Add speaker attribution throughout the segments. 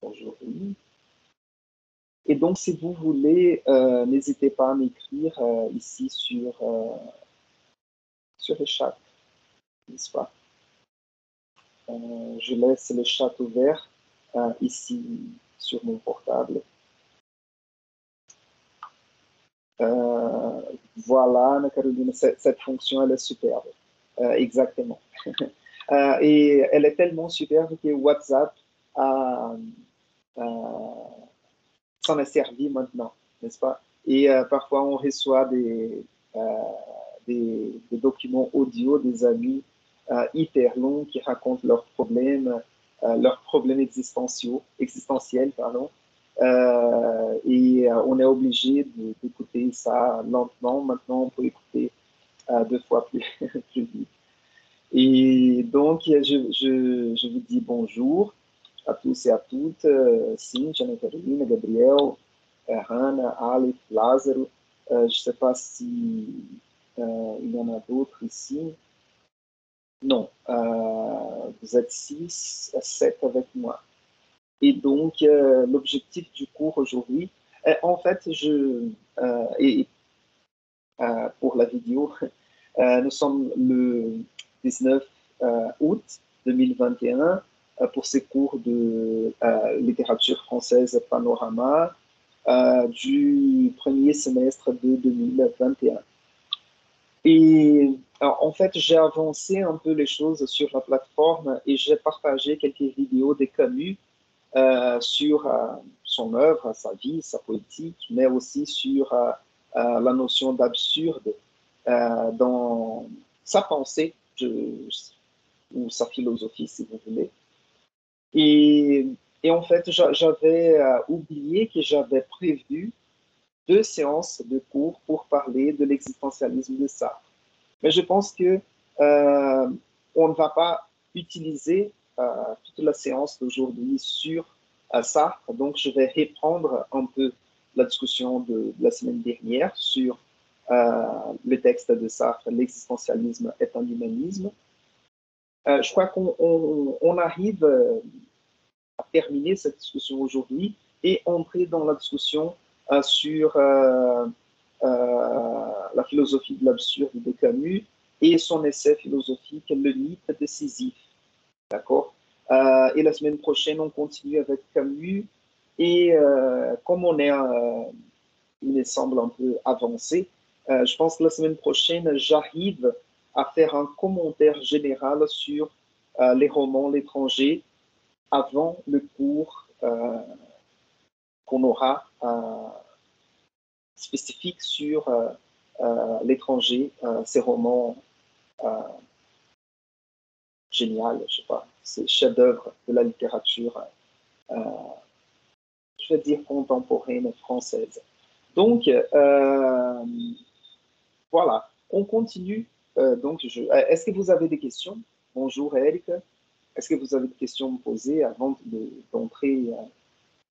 Speaker 1: aujourd'hui. Et donc, si vous voulez, n'hésitez pas à m'écrire ici sur le chat, n'est-ce pas? Je laisse le chat ouvert ici sur mon portable. Voilà, Anna-Caroline, cette fonction, elle est superbe. Exactement. Et elle est tellement superbe que WhatsApp s'en est servi maintenant, n'est-ce pas? Et parfois, on reçoit des documents audio des amis hyper longs qui racontent leurs problèmes existentiels, pardon. Et on est obligé d'écouter ça lentement. Maintenant, on peut écouter 2 fois plus, plus vite. Et donc, je vous dis bonjour à tous et à toutes. Cíntia, Catarina, Gabriel, Hannah, Aleph, Lázaro. Je ne sais pas si il y en a d'autres ici. Non, vous êtes 6 à 7 avec moi. Et donc, l'objectif du cours aujourd'hui, en fait, pour la vidéo, nous sommes le 19 août 2021 pour ces cours de littérature française Panorama du premier semestre de 2021. Et alors, en fait, j'ai avancé un peu les choses sur la plateforme et j'ai partagé quelques vidéos de Camus sur son œuvre, sa vie, sa politique, mais aussi sur la notion d'absurde dans sa pensée ou sa philosophie, si vous voulez. Et, et en fait, j'avais oublié que j'avais prévu 2 séances de cours pour parler de l'existentialisme de Sartre. Mais je pense que on ne va pas utiliser toute la séance d'aujourd'hui sur Sartre, donc je vais reprendre un peu la discussion de la semaine dernière sur le texte de Sartre, l'existentialisme est un humanisme. Je crois qu'on arrive à terminer cette discussion aujourd'hui et entrer dans la discussion sur la philosophie de l'absurde de Camus et son essai philosophique Le mythe de Sisyphe. D'accord? Et la semaine prochaine, on continue avec Camus. Et comme on est, il me semble, un peu avancé, je pense que la semaine prochaine, j'arrive à faire un commentaire général sur les romans l'étranger avant le cours qu'on aura spécifique sur l'étranger, ces romans géniaux, je sais pas, ces chefs-d'œuvre de la littérature, je vais dire contemporaine française. Donc, voilà, on continue. Donc, est-ce que vous avez des questions? Bonjour Eric. Est-ce que vous avez des questions à me poser avant d'entrer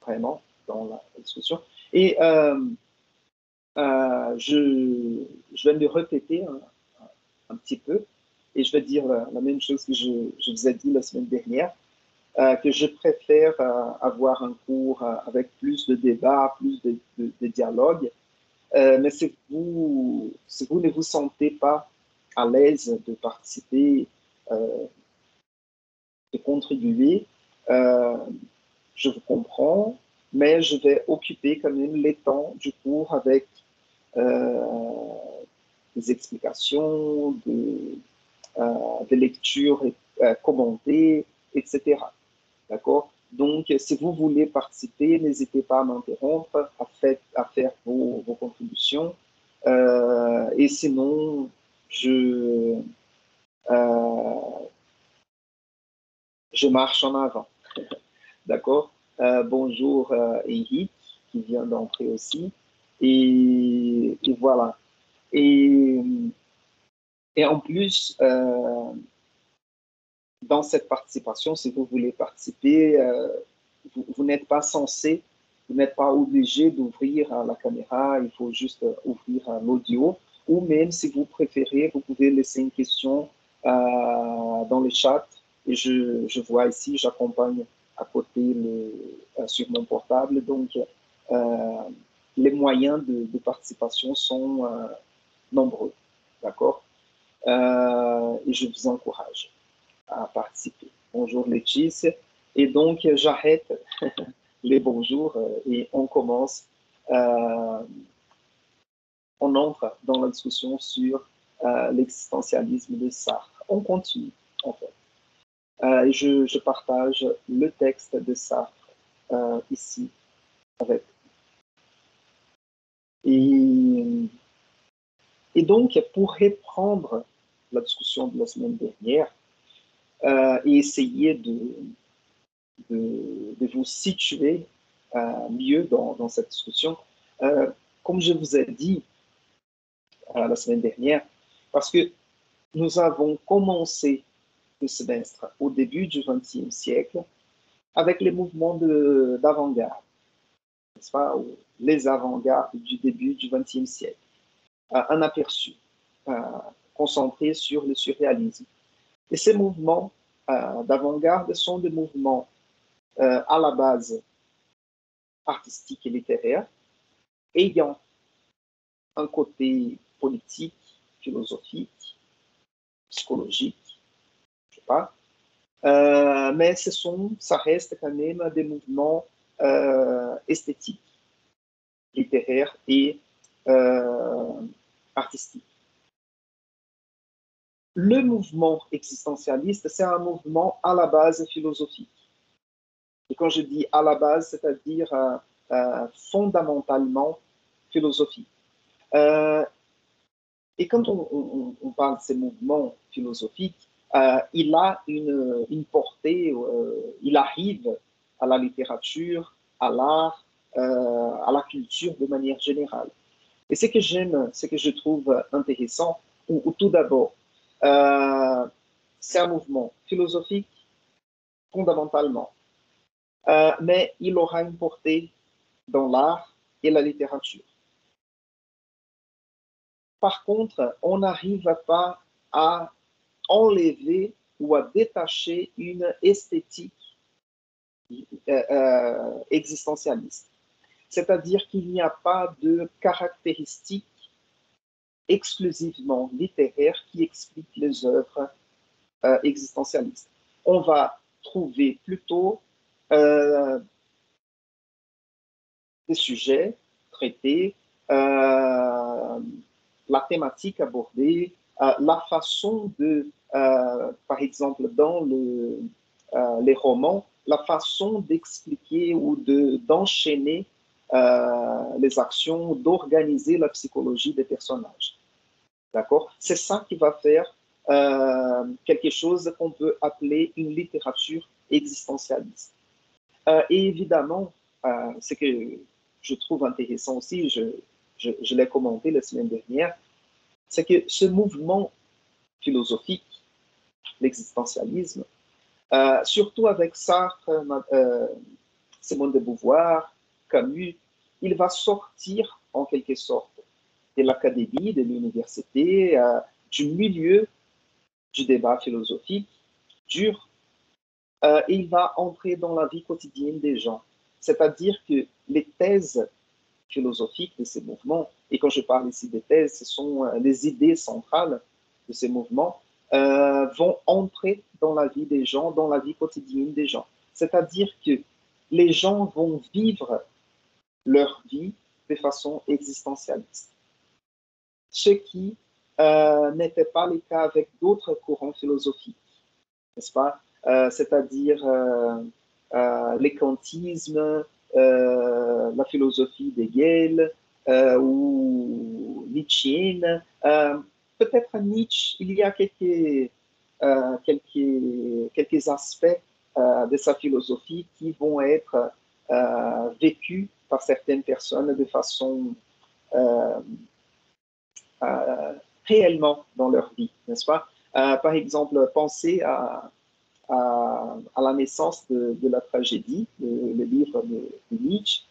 Speaker 1: vraiment dans la discussion? Et je vais me répéter un petit peu et je vais dire la même chose que je vous ai dit la semaine dernière, que je préfère avoir un cours avec plus de débats, plus de dialogue. Mais si vous ne vous sentez pas à l'aise de participer, de contribuer, je vous comprends, mais je vais occuper quand même les temps du cours avec des explications, des lectures commentées, etc. D'accord? Donc, si vous voulez participer, n'hésitez pas à m'interrompre, à faire vos contributions. Et sinon, je marche en avant. D'accord? Bonjour Eric, qui vient d'entrer aussi. Et voilà. Et en plus, dans cette participation, si vous voulez participer, vous n'êtes pas censé, vous n'êtes pas obligé d'ouvrir la caméra, il faut juste ouvrir l'audio. Ou même si vous préférez, vous pouvez laisser une question dans le chat. Et je vois ici, j'accompagne à côté sur mon portable. Donc, les moyens de participation sont nombreux. D'accord? Et je vous encourage à participer. Bonjour Laetitia. Et donc, j'arrête les bonjours et on commence. On entre dans la discussion sur l'existentialisme de Sartre. On continue, en fait. Je partage le texte de Sartre ici avec vous. Et donc, pour reprendre la discussion de la semaine dernière et essayer de vous situer mieux dans cette discussion, comme je vous ai dit la semaine dernière, parce que nous avons commencé le semestre au début du XXe siècle avec les mouvements d'avant-garde, n'est-ce pas, les avant-gardes du début du XXe siècle. Un aperçu concentré sur le surréalisme. Et ces mouvements d'avant-garde sont des mouvements à la base artistique et littéraire, ayant un côté politique, philosophique, psychologique, je sais pas, mais ça reste quand même des mouvements esthétiques, littéraires et artistiques. Le mouvement existentialiste, c'est un mouvement à la base philosophique. Et quand je dis à la base, c'est-à-dire fondamentalement philosophique. Et quand on parle de ces mouvements philosophiques, il a une portée, il arrive à la littérature, à l'art, à la culture de manière générale. Et ce que j'aime, ce que je trouve intéressant, ou tout d'abord, c'est un mouvement philosophique fondamentalement, mais il aura une portée dans l'art et la littérature. Par contre, on n'arrive pas à enlever ou à détacher une esthétique existentialiste. C'est-à-dire qu'il n'y a pas de caractéristiques exclusivement littéraires qui expliquent les œuvres existentialistes. On va trouver plutôt des sujets traités, la thématique abordée, la façon par exemple, dans les romans, la façon d'expliquer ou d'enchaîner les actions, d'organiser la psychologie des personnages. D'accord? C'est ça qui va faire quelque chose qu'on peut appeler une littérature existentialiste. Et évidemment, ce que je trouve intéressant aussi, je l'ai commenté la semaine dernière, c'est que ce mouvement philosophique, l'existentialisme, surtout avec Sartre, Simone de Beauvoir, Camus, il va sortir en quelque sorte de l'académie, de l'université, du milieu du débat philosophique dur, et il va entrer dans la vie quotidienne des gens. C'est-à-dire que les thèses philosophiques de ces mouvements, et quand je parle ici des thèses, ce sont les idées centrales de ces mouvements, vont entrer dans la vie des gens, dans la vie quotidienne des gens. C'est-à-dire que les gens vont vivre leur vie de façon existentialiste. Ce qui n'était pas le cas avec d'autres courants philosophiques, n'est-ce pas? C'est-à-dire les kantismes, la philosophie d'Hegel ou nietzschéenne. Peut-être à Nietzsche, il y a quelques aspects de sa philosophie qui vont être vécus par certaines personnes de façon réellement dans leur vie, n'est-ce pas? Par exemple, pensez à la naissance de la tragédie, le livre de Nietzsche,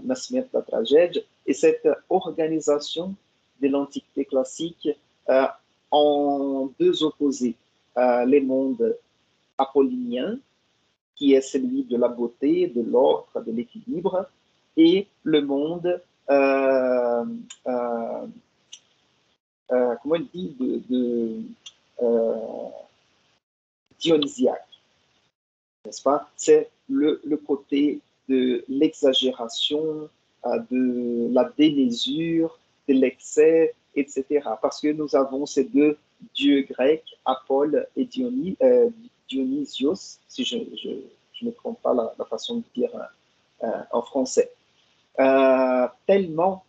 Speaker 1: Nascimento da Tragédia, et cette organisation de l'Antiquité classique en deux opposés, les mondes apolliniens qui est celui de la beauté, de l'ordre, de l'équilibre, et le monde, comment il dit, dionysiaque, n'est-ce pas? C'est le côté de l'exagération, de la démesure, de l'excès, etc. Parce que nous avons ces deux dieux grecs, Apolle et Dionysios, si je ne me trompe pas la façon de dire en français. Tellement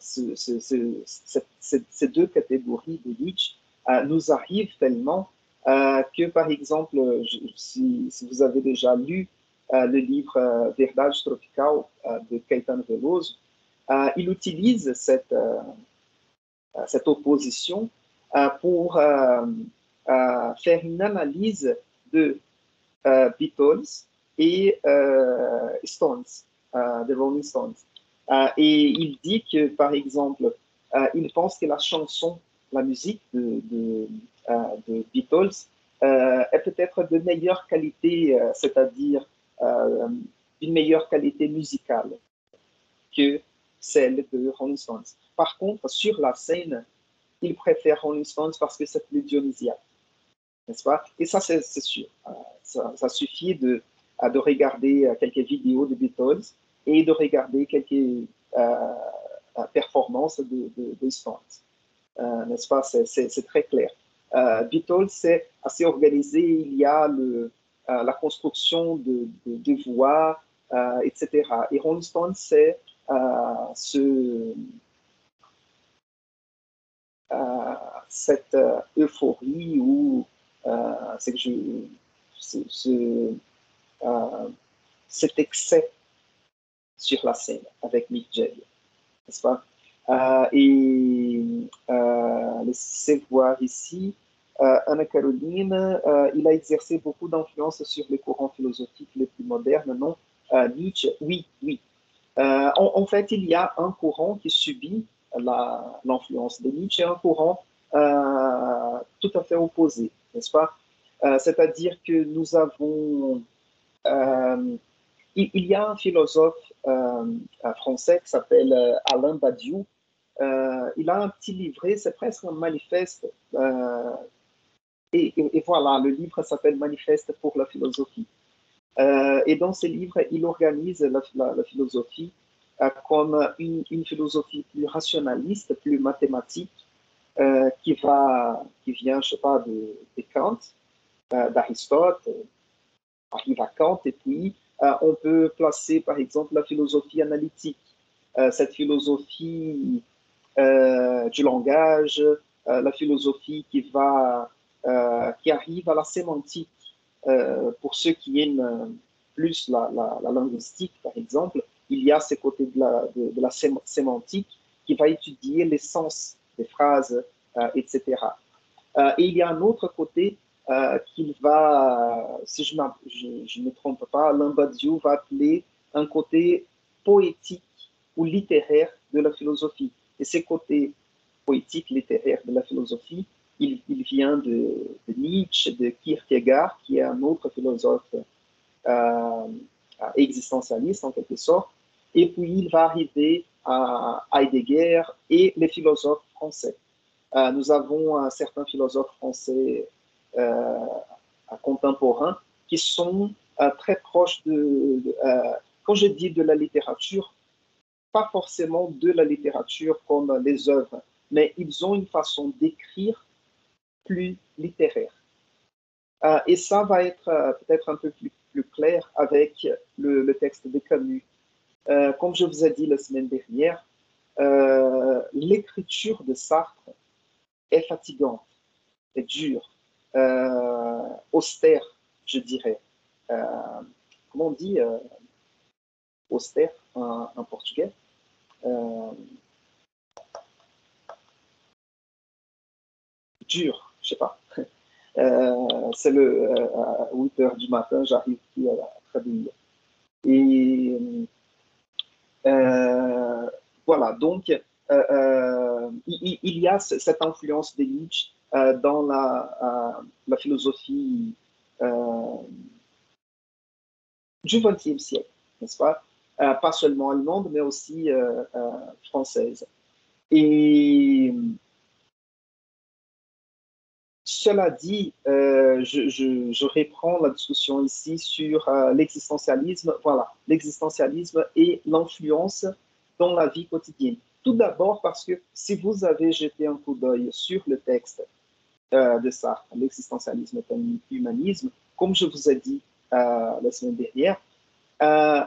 Speaker 1: ces deux catégories de Nietzsche nous arrivent tellement que, par exemple, si vous avez déjà lu le livre Verdade Tropical de Caetano Veloso, il utilise cette opposition pour faire une analyse de Beatles et Stones, de Rolling Stones. Et il dit que, par exemple, il pense que la chanson, la musique de Beatles est peut-être de meilleure qualité, c'est-à-dire d'une meilleure qualité musicale que celle de Rolling Stones. Par contre, sur la scène, il préfère Rolling Stones parce que c'est plus dionysiaque, n'est-ce pas? Et ça, c'est sûr. Ça suffit de regarder quelques vidéos de Beatles et de regarder quelques performances de Stones, n'est-ce pas? C'est très clair. Beatles, c'est assez organisé. Il y a la construction de voix, etc. Et Rolling Stones, c'est cette euphorie ou cet excès sur la scène avec Mick Jagger, n'est-ce pas? Laissez voir ici, Anna Caroline, il a exercé beaucoup d'influence sur les courants philosophiques les plus modernes, non? Nietzsche, oui, oui. En fait, il y a un courant qui subit l'influence de Nietzsche et un courant tout à fait opposé, n'est-ce pas? C'est-à-dire que nous avons... il y a un philosophe français qui s'appelle Alain Badiou. Il a un petit livret, c'est presque un manifeste. Et voilà, le livre s'appelle Manifeste pour la philosophie. Et dans ce livre, il organise la philosophie comme une philosophie plus rationaliste, plus mathématique, qui vient, je sais pas, de Kant, d'Aristote, arrive à Kant, et puis on peut placer, par exemple, la philosophie analytique, cette philosophie du langage, la philosophie qui arrive à la sémantique. Pour ceux qui aiment plus la linguistique, par exemple, il y a ce côté de la sémantique qui va étudier les sens des phrases, etc. Et il y a un autre côté qu'il va, si je ne me trompe pas, Alain Badiou va appeler un côté poétique ou littéraire de la philosophie. Et ce côté poétique, littéraire de la philosophie, il vient de Nietzsche, de Kierkegaard, qui est un autre philosophe existentialiste en quelque sorte. Et puis il va arriver à Heidegger et les philosophes français. Nous avons certains philosophes français contemporains qui sont très proches quand je dis de la littérature, pas forcément de la littérature comme les œuvres, mais ils ont une façon d'écrire plus littéraire. Et ça va être peut-être un peu plus clair avec le texte de Camus. Comme je vous ai dit la semaine dernière, l'écriture de Sartre est fatigante, est dure, austère, je dirais. Comment on dit austère en portugais? Dur, je sais pas. C'est 8 heures du matin, j'arrive plus à traduire. Et voilà, donc il y a cette influence de Nietzsche dans la philosophie du XXe siècle, n'est-ce pas? Pas seulement allemande, mais aussi française. Et cela dit, je reprends la discussion ici sur l'existentialisme, voilà, l'existentialisme et l'influence dans la vie quotidienne. Tout d'abord parce que si vous avez jeté un coup d'œil sur le texte de Sartre, l'existentialisme est un humanisme, comme je vous ai dit la semaine dernière, euh,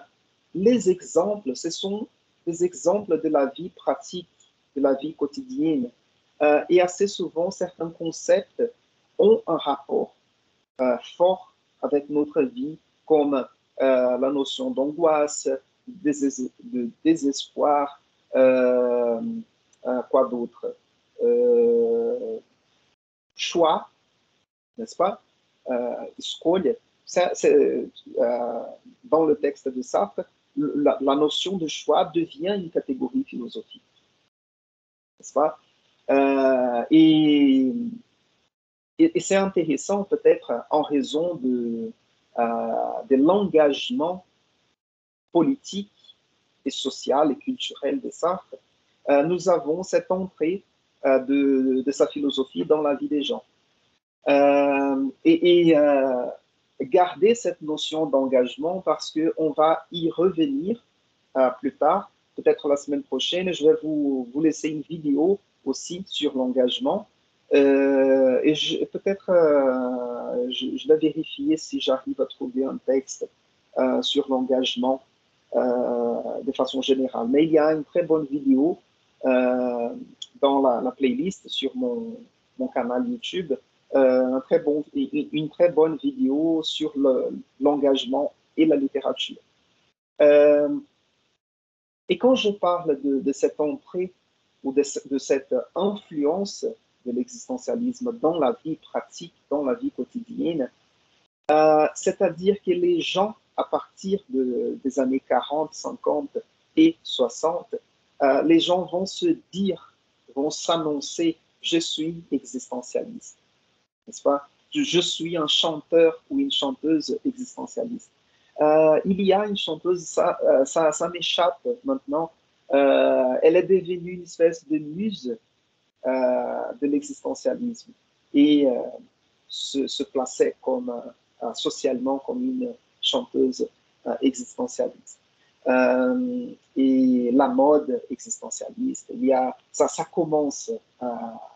Speaker 1: les exemples, ce sont des exemples de la vie pratique, de la vie quotidienne. Et assez souvent, certains concepts ont un rapport fort avec notre vie, comme la notion d'angoisse, de désespoir, quoi d'autre choix, n'est-ce pas? Escolha. Dans le texte de Sartre, la notion de choix devient une catégorie philosophique, n'est-ce pas? Et c'est intéressant peut-être en raison de l'engagement politique et social et culturel de Sartre. Nous avons cette entrée de sa philosophie dans la vie des gens. Garder cette notion d'engagement parce qu'on va y revenir plus tard, peut-être la semaine prochaine. Je vais vous laisser une vidéo aussi sur l'engagement. Et peut-être je vais vérifier si j'arrive à trouver un texte sur l'engagement de façon générale. Mais il y a une très bonne vidéo dans la playlist sur mon canal YouTube, une très bonne vidéo sur l'engagement et la littérature. Et quand je parle de cette entrée ou de cette influence de l'existentialisme dans la vie pratique, dans la vie quotidienne, c'est-à-dire que les gens, à partir des années 40, 50 et 60, les gens vont se dire, vont s'annoncer, je suis existentialiste, n'est-ce pas? Je suis un chanteur ou une chanteuse existentialiste. Il y a une chanteuse, ça m'échappe maintenant, elle est devenue une espèce de muse de l'existentialisme et se plaçait comme, socialement comme une chanteuse existentialiste. Et la mode existentialiste, ça commence,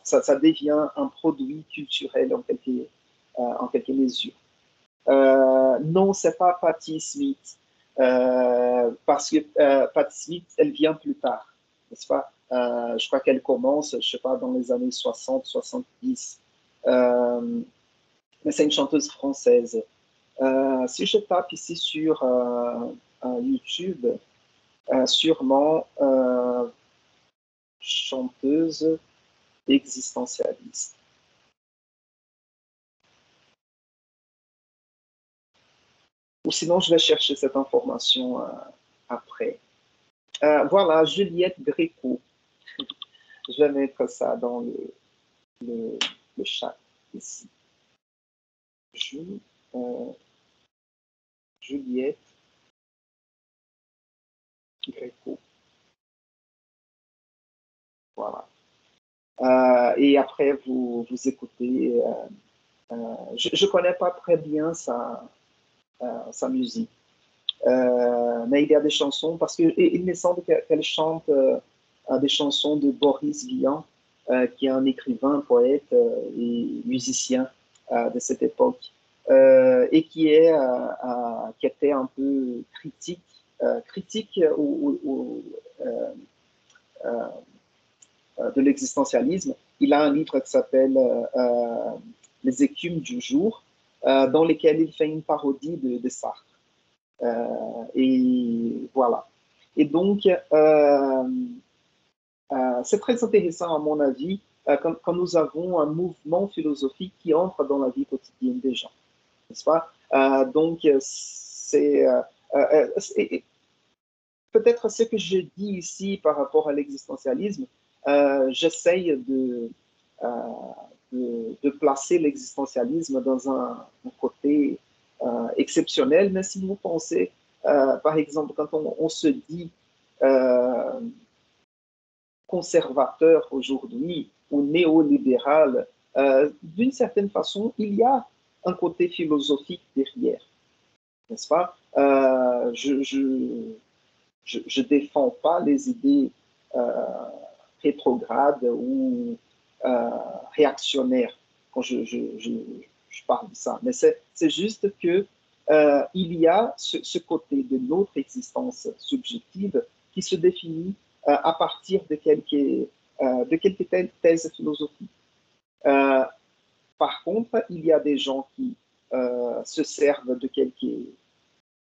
Speaker 1: ça devient un produit culturel en quelque mesure. Non, c'est pas Patti Smith, parce que Patti Smith, elle vient plus tard, n'est-ce pas? Je crois qu'elle commence, je sais pas, dans les années 60, 70. Mais c'est une chanteuse française. Si je tape ici sur YouTube, sûrement chanteuse existentialiste. Ou sinon, je vais chercher cette information après. Voilà, Juliette Gréco. Je vais mettre ça dans le chat ici. Juliette Gréco. Voilà. Et après, vous écoutez. Je ne connais pas très bien sa musique. Mais il y a des chansons, parce qu'il me semble qu'elle chante des chansons de Boris Vian, qui est un écrivain, poète et musicien de cette époque, et qui était un peu critique de l'existentialisme. Il a un livre qui s'appelle Les écumes du jour, dans lequel il fait une parodie de Sartre. Et voilà. Et donc, c'est très intéressant, à mon avis, quand nous avons un mouvement philosophique qui entre dans la vie quotidienne des gens, n'est-ce pas? Donc, peut-être ce que je dis ici par rapport à l'existentialisme, j'essaye de placer l'existentialisme dans un côté exceptionnel, mais si vous pensez, par exemple, quand on se dit conservateur aujourd'hui ou néolibéral, d'une certaine façon, il y a un côté philosophique derrière, n'est-ce pas? Je défends pas les idées rétrogrades ou réactionnaires quand je parle de ça. Mais c'est juste que il y a ce côté de notre existence subjective qui se définit à partir de quelques thèses philosophiques. Euh, Par contre, il y a des gens qui se servent de quelques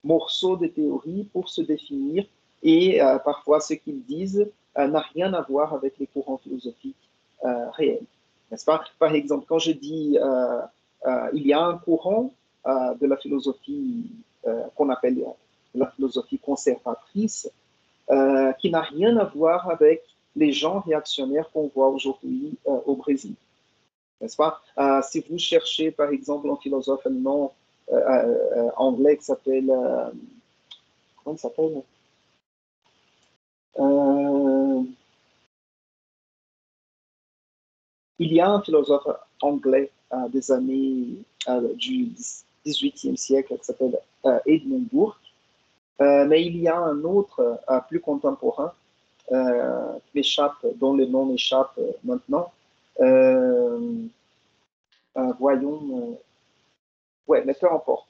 Speaker 1: morceaux de théorie pour se définir et parfois ce qu'ils disent n'a rien à voir avec les courants philosophiques réels. N'est-ce pas? Par exemple, quand je dis il y a un courant de la philosophie qu'on appelle la philosophie conservatrice qui n'a rien à voir avec les gens réactionnaires qu'on voit aujourd'hui au Brésil. N'est-ce pas? Si vous cherchez, par exemple, un philosophe allemand, anglais qui s'appelle, comment il s'appelle? Euh, il y a un philosophe anglais des années du 18e siècle qui s'appelle Edmund Burke, mais il y a un autre plus contemporain dont le nom m'échappe maintenant. Voyons, ouais, mais peu importe.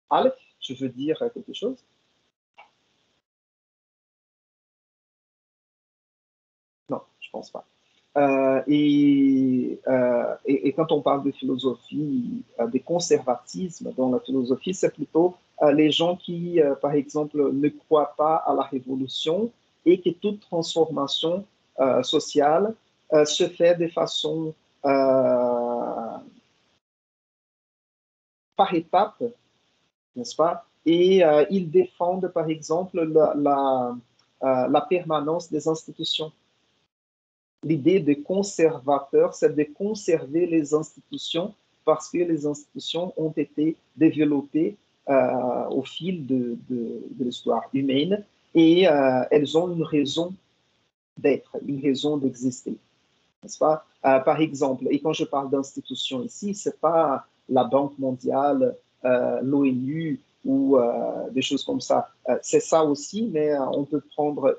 Speaker 1: Aleph, tu veux dire quelque chose? Non, je pense pas. Et quand on parle de philosophie, des conservatismes dans la philosophie, c'est plutôt les gens qui, par exemple, ne croient pas à la révolution et que toute transformation sociale se fait de façon par étapes, n'est-ce pas? Et ils défendent, par exemple, la permanence des institutions. L'idée de conservateur, c'est de conserver les institutions parce que les institutions ont été développées au fil de l'histoire humaine et elles ont une raison d'être, une raison d'exister, n'est-ce pas? Par exemple, et quand je parle d'institutions ici, c'est pas la Banque mondiale, l'ONU ou des choses comme ça. C'est ça aussi, mais on peut prendre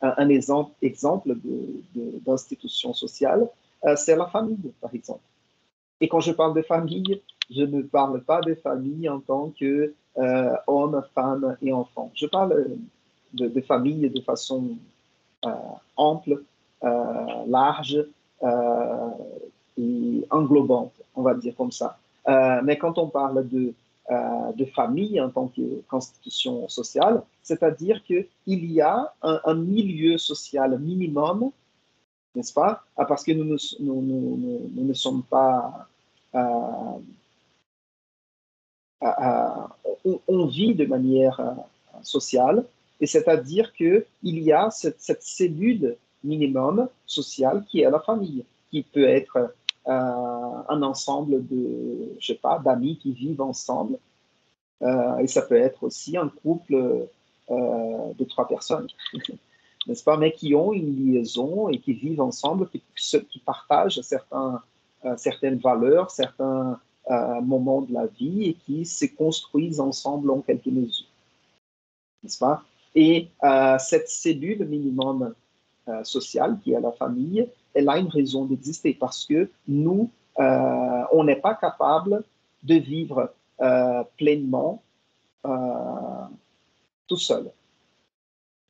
Speaker 1: un exemple d'institution sociale, c'est la famille, par exemple. Et quand je parle de famille, je ne parle pas de famille en tant que homme, femme et enfant. Je parle de famille de façon euh, ample, large euh, et englobante, on va dire comme ça. Mais quand on parle de famille en tant que constitution sociale, c'est-à-dire qu'il y a un milieu social minimum, n'est-ce pas? Parce que nous ne sommes pas... on vit de manière sociale, et c'est-à-dire qu'il y a cette cellule minimum sociale qui est la famille, qui peut être un ensemble je sais pas, d'amis qui vivent ensemble, et ça peut être aussi un couple de 3 personnes, n'est-ce pas, mais qui ont une liaison et qui vivent ensemble, qui partagent certaines valeurs, certains moments de la vie et qui se construisent ensemble en quelque mesure, n'est-ce pas? Et cette cellule minimum sociale qui est la famille, elle a une raison d'exister parce que nous, on n'est pas capable de vivre pleinement tout seul.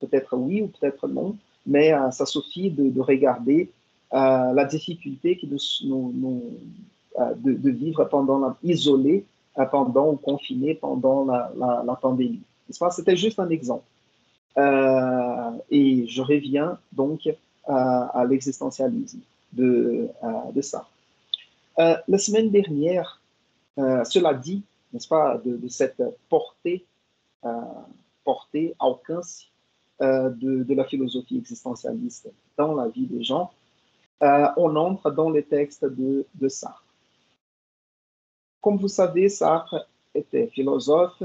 Speaker 1: Peut-être oui ou peut-être non, mais ça suffit de regarder la difficulté que de vivre isolé pendant ou confiné pendant la pandémie. C'était juste un exemple. Et je reviens donc à l'existentialisme de ça. La semaine dernière, cela dit, n'est-ce pas, de cette euh, portée alcance de la philosophie existentialiste dans la vie des gens, on entre dans les textes de Sartre. Comme vous savez, Sartre était philosophe,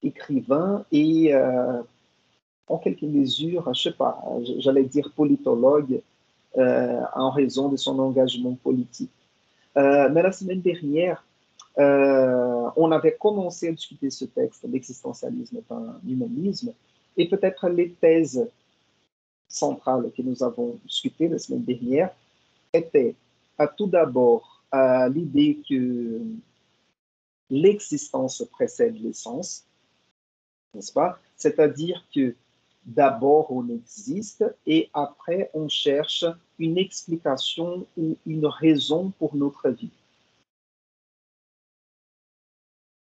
Speaker 1: écrivain et en quelque mesure, je ne sais pas, j'allais dire politologue en raison de son engagement politique. Mais la semaine dernière, on avait commencé à discuter ce texte, l'existentialisme est un humanisme, et peut-être les thèses centrales que nous avons discutées la semaine dernière étaient tout d'abord l'idée que l'existence précède l'essence, n'est-ce pas? C'est-à-dire que d'abord on existe et après on cherche une explication ou une raison pour notre vie.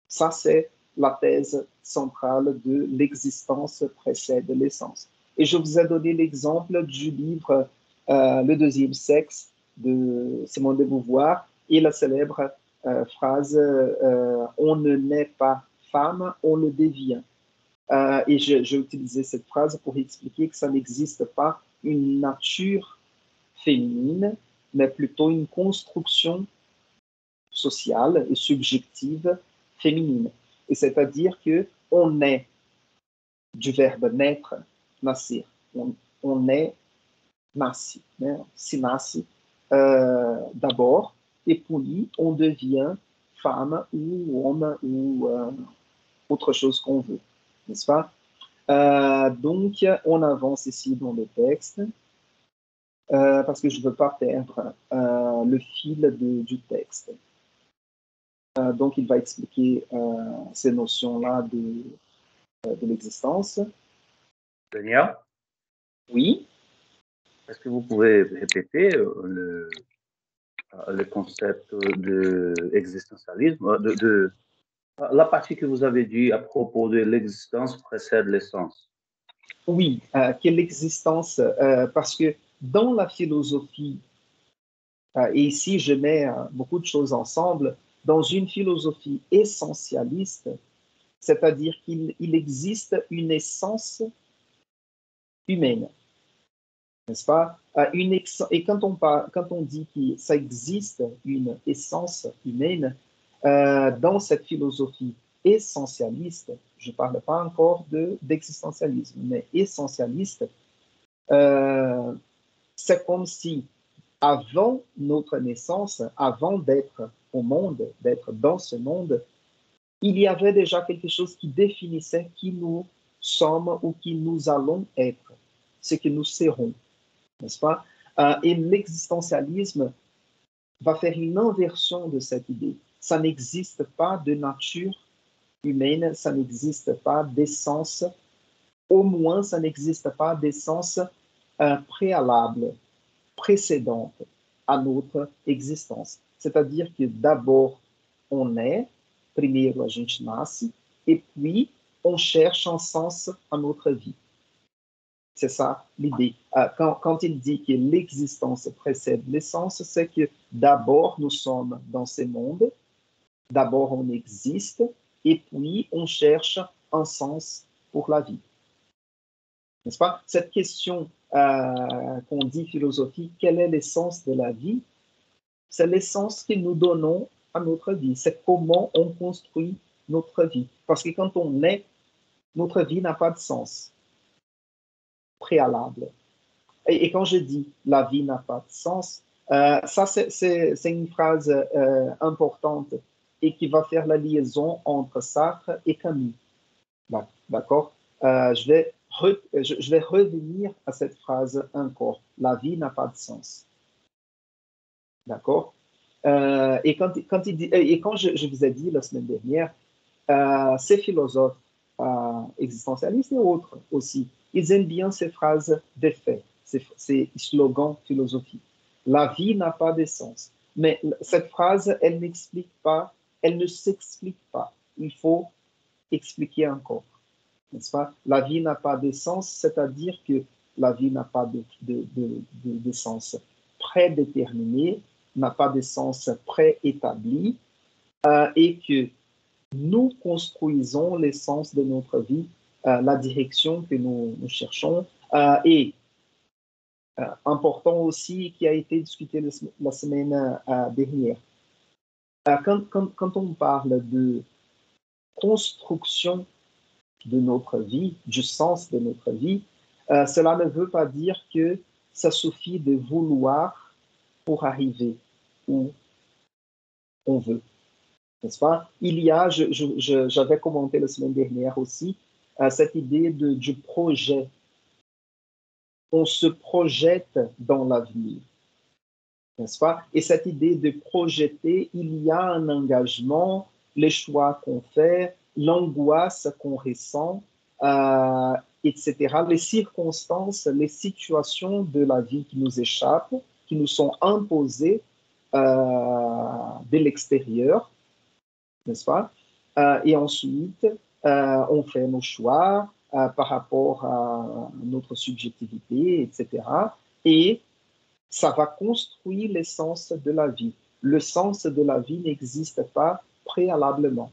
Speaker 1: Ça, c'est la thèse centrale de l'existence précède l'essence. Et je vous ai donné l'exemple du livre Le deuxième sexe de Simone de Beauvoir et la célèbre phrase On ne naît pas femme, on le devient. Et j'ai utilisé cette phrase pour expliquer que ça n'existe pas une nature féminine, mais plutôt une construction sociale et subjective féminine. Et c'est-à-dire que on est du verbe naître, nascer. On est nasci, si nasce d'abord, et puis on devient femme ou homme ou autre chose qu'on veut, n'est-ce pas? Donc, on avance ici dans le texte parce que je ne veux pas perdre le fil du texte. Donc, il va expliquer ces notions-là de l'existence.
Speaker 2: Daniel,
Speaker 1: Oui.
Speaker 2: est-ce que vous pouvez répéter le concept de existentialisme, la partie que vous avez dit à propos de l'existence précède l'essence?
Speaker 1: Oui, que l'existence, parce que dans la philosophie, et ici je mets beaucoup de choses ensemble, dans une philosophie essentialiste, c'est-à-dire qu'il existe une essence humaine, n'est-ce pas? Et quand on dit que ça existe une essence humaine, dans cette philosophie essentialiste, je ne parle pas encore d'existentialisme, mais essentialiste, c'est comme si avant notre naissance, avant d'être au monde, d'être dans ce monde, il y avait déjà quelque chose qui définissait qui nous sommes ou qui nous allons être, ce que nous serons, n'est-ce pas? Et l'existentialisme va faire une inversion de cette idée. Ça n'existe pas de nature humaine, ça n'existe pas d'essence, au moins ça n'existe pas d'essence préalable, précédente à notre existence. C'est-à-dire que d'abord on est, primeiro a gente nasce, et puis on cherche un sens à notre vie. C'est ça l'idée. Quand il dit que l'existence précède l'essence, c'est que d'abord nous sommes dans ce monde, d'abord on existe, et puis on cherche un sens pour la vie. N'est-ce pas? Cette question qu'on dit philosophique, quelle est l'essence de la vie? C'est l'essence que nous donnons à notre vie. C'est comment on construit notre vie. Parce que quand on est, notre vie n'a pas de sens préalable. Et quand je dis la vie n'a pas de sens, ça c'est une phrase importante et qui va faire la liaison entre Sartre et Camus. D'accord? Je vais revenir à cette phrase encore. La vie n'a pas de sens. D'accord? Et quand je vous ai dit la semaine dernière, ces philosophes existentialistes et autres aussi, ils aiment bien ces phrases d'effet, ces slogans philosophiques. La vie n'a pas de sens. Mais cette phrase, elle n'explique pas, elle ne s'explique pas. Il faut expliquer encore, n'est-ce pas? La vie n'a pas de sens, c'est-à-dire que la vie n'a pas de sens prédéterminé, n'a pas de sens préétabli, et que nous construisons l'essence de notre vie, la direction que nous cherchons, et important aussi qui a été discuté la semaine dernière. Quand on parle de construction de notre vie, du sens de notre vie, cela ne veut pas dire que ça suffit de vouloir pour arriver où on veut, n'est-ce pas? Il y a, j'avais commenté la semaine dernière aussi, cette idée du projet. On se projette dans l'avenir, n'est-ce pas? Et cette idée de projeter, il y a un engagement, les choix qu'on fait, l'angoisse qu'on ressent, etc. Les circonstances, les situations de la vie qui nous échappent, qui nous sont imposées de l'extérieur, n'est-ce pas? Et ensuite, on fait nos choix par rapport à notre subjectivité, etc. Et ça va construire l'essence de la vie. Le sens de la vie n'existe pas préalablement,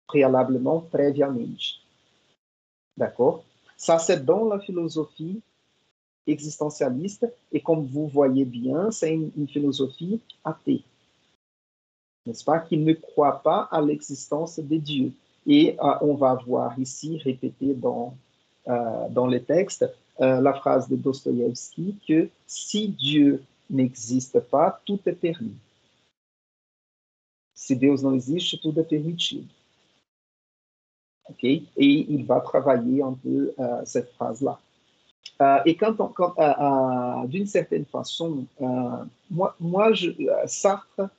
Speaker 1: préviamente. D'accord? Ça, c'est dans la philosophie existentialiste, et comme vous voyez bien, c'est une philosophie athée, n'est-ce pas, qui ne croit pas à l'existence de Dieu. Et on va voir ici, répété dans les textes, la phrase de Dostoïevski que si Dieu n'existe pas, tout est permis. Se Deus não existe, tudo é permitido. Ok? Et il va travailler un peu cette phrase-là. Et d'une certaine façon, Sartre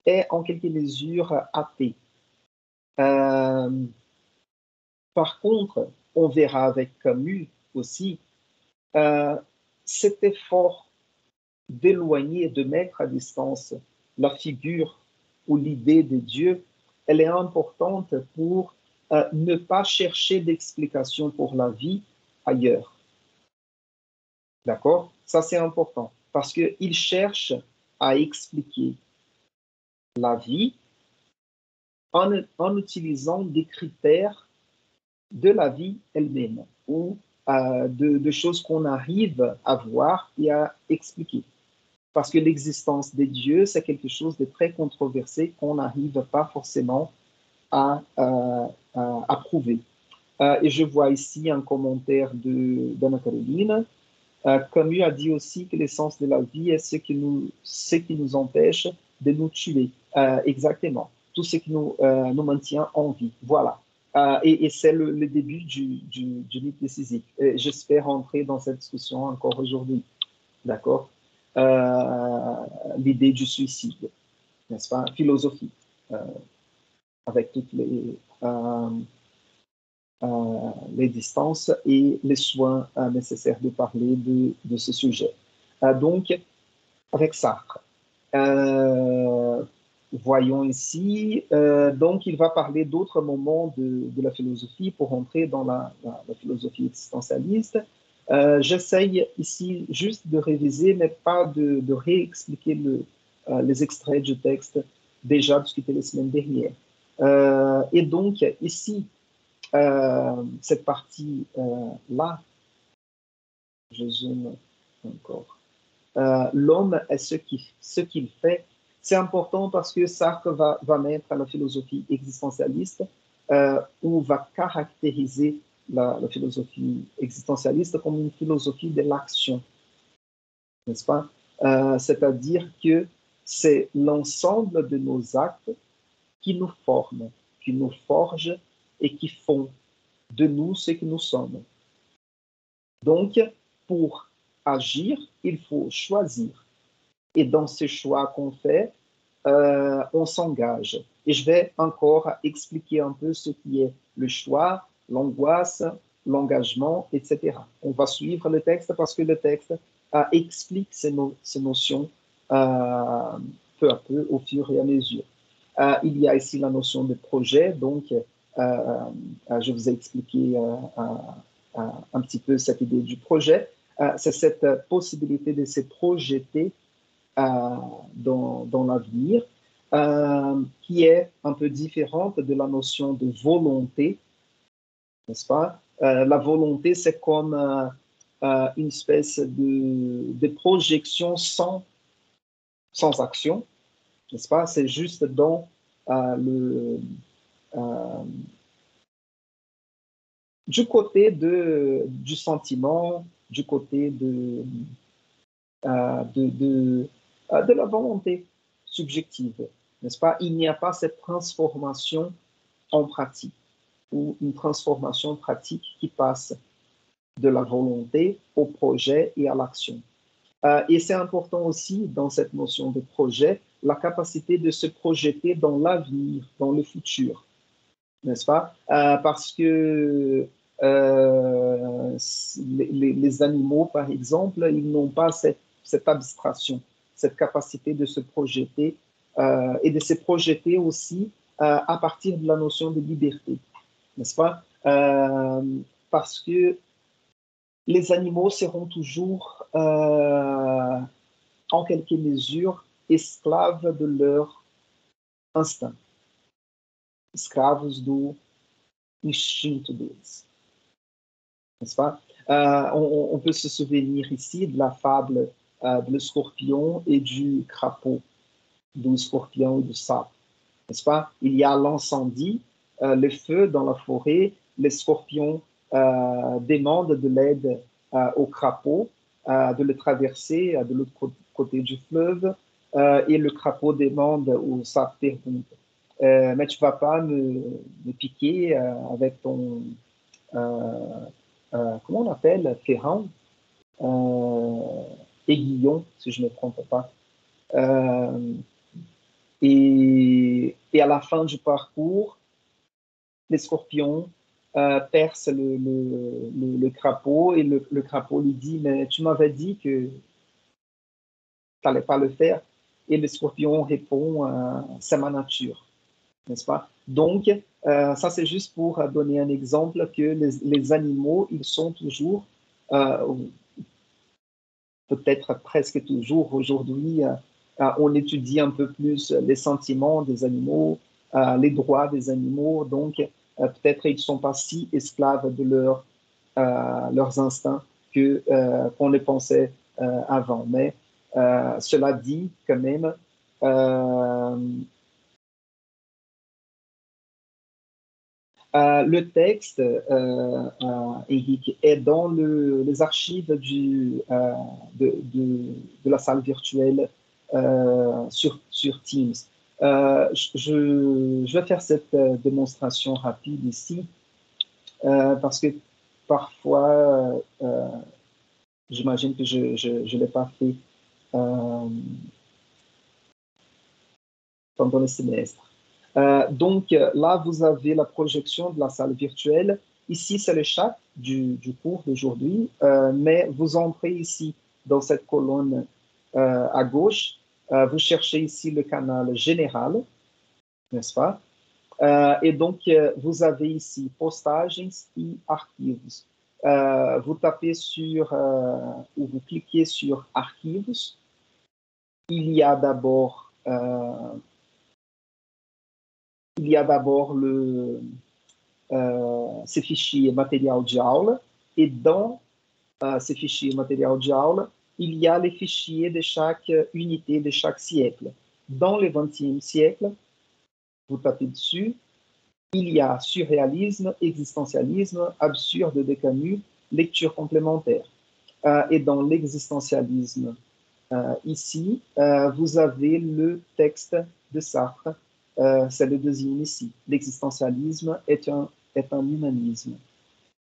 Speaker 1: est en quelque mesure athée. Par contre, on verra avec Camus aussi, cet effort d'éloigner, de mettre à distance la figure ou l'idée de Dieu, elle est importante pour ne pas chercher d'explication pour la vie ailleurs. D'accord? Ça, c'est important parce qu'il cherche à expliquer la vie en utilisant des critères de la vie elle-même ou de choses qu'on arrive à voir et à expliquer. Parce que l'existence des dieux, c'est quelque chose de très controversé qu'on n'arrive pas forcément à prouver. Et je vois ici un commentaire d'Anna Caroline. Camus a dit aussi que l'essence de la vie est ce qui nous empêche de nous tuer. Exactement. Tout ce qui nous maintient en vie. Voilà. Et c'est le début du mythe de Sisyphe. J'espère entrer dans cette discussion encore aujourd'hui. D'accord? L'idée du suicide, n'est-ce pas? Philosophie, avec toutes les distances et les soins nécessaires de parler de ce sujet. Donc, avec Sartre, voyons ici, donc il va parler d'autres moments de la philosophie pour entrer dans la philosophie existentialiste. J'essaye ici juste de réviser, mais pas de réexpliquer les extraits du texte déjà discutés la semaine dernière. Et donc, ici, cette partie-là, je zoome encore. L'homme est ce qu'il fait. C'est important parce que Sartre va mettre la philosophie existentialiste ou va caractériser la philosophie existentialiste comme une philosophie de l'action, n'est-ce pas? C'est-à-dire que c'est l'ensemble de nos actes qui nous forment, qui nous forgent et qui font de nous ce que nous sommes. Donc, pour agir, il faut choisir. Et dans ces choix qu'on fait, on s'engage. Et je vais encore expliquer un peu ce qui est le choix, l'angoisse, l'engagement, etc. On va suivre le texte parce que le texte explique ces notions peu à peu, au fur et à mesure. Il y a ici la notion de projet, donc je vous ai expliqué un petit peu cette idée du projet. C'est cette possibilité de se projeter dans l'avenir, qui est un peu différente de la notion de volonté, n'est-ce pas? La volonté, c'est comme une espèce de projection sans action, n'est-ce pas? C'est juste dans du côté du sentiment, du côté de la volonté subjective, n'est-ce pas? Il n'y a pas cette transformation en pratique ou une transformation pratique qui passe de la volonté au projet et à l'action. Et c'est important aussi dans cette notion de projet, la capacité de se projeter dans l'avenir, dans le futur, n'est-ce pas? Parce que les animaux, par exemple, ils n'ont pas cette abstraction, cette capacité de se projeter et de se projeter aussi à partir de la notion de liberté, n'est-ce pas? Parce que les animaux seront toujours, en quelque mesure, esclaves de leur instinct, escravos do instinto deles, n'est-ce pas? On peut se souvenir ici de la fable de l'escorpion et du crapaud, du scorpion et du sape, n'est-ce pas? Il y a l'incendie, le feu dans la forêt, les scorpions demandent de l'aide au crapaud, de le traverser de l'autre côté du fleuve, et le crapaud demande au sape mais tu ne vas pas me piquer avec ton, comment on appelle, ferrand, aiguillon, si je ne me trompe pas. Et à la fin du parcours, les scorpions percent le crapaud et le crapaud lui dit, mais tu m'avais dit que tu n'allais pas le faire. Et le scorpion répond, c'est ma nature, n'est-ce pas? Donc, ça c'est juste pour donner un exemple que les animaux, ils sont toujours, peut-être presque toujours aujourd'hui, on étudie un peu plus les sentiments des animaux, les droits des animaux, donc peut-être ils ne sont pas si esclaves de leurs instincts qu'on le pensait avant. Mais cela dit, quand même, le texte, Eric, est dans les archives de la salle virtuelle sur Teams. Je vais faire cette démonstration rapide ici parce que parfois, j'imagine que je ne l'ai pas fait pendant le semestre. Donc là, vous avez la projection de la salle virtuelle. Ici, c'est le chat du cours d'aujourd'hui, mais vous entrez ici dans cette colonne à gauche. Vous cherchez ici le canal général, n'est-ce pas? Et donc, vous avez ici postagens et arquivos. Vous tapez ou vous cliquez sur arquivos. Il y a d'abord ces fichiers matériel de aula, et dans ces fichiers matériel de aula, il y a les fichiers de chaque unité de chaque siècle. Dans le XXe siècle, vous tapez dessus, il y a surréalisme, existentialisme, absurde de Camus, lecture complémentaire. Et dans l'existentialisme, ici, vous avez le texte de Sartre. C'est le deuxième ici. L'existentialisme est un humanisme.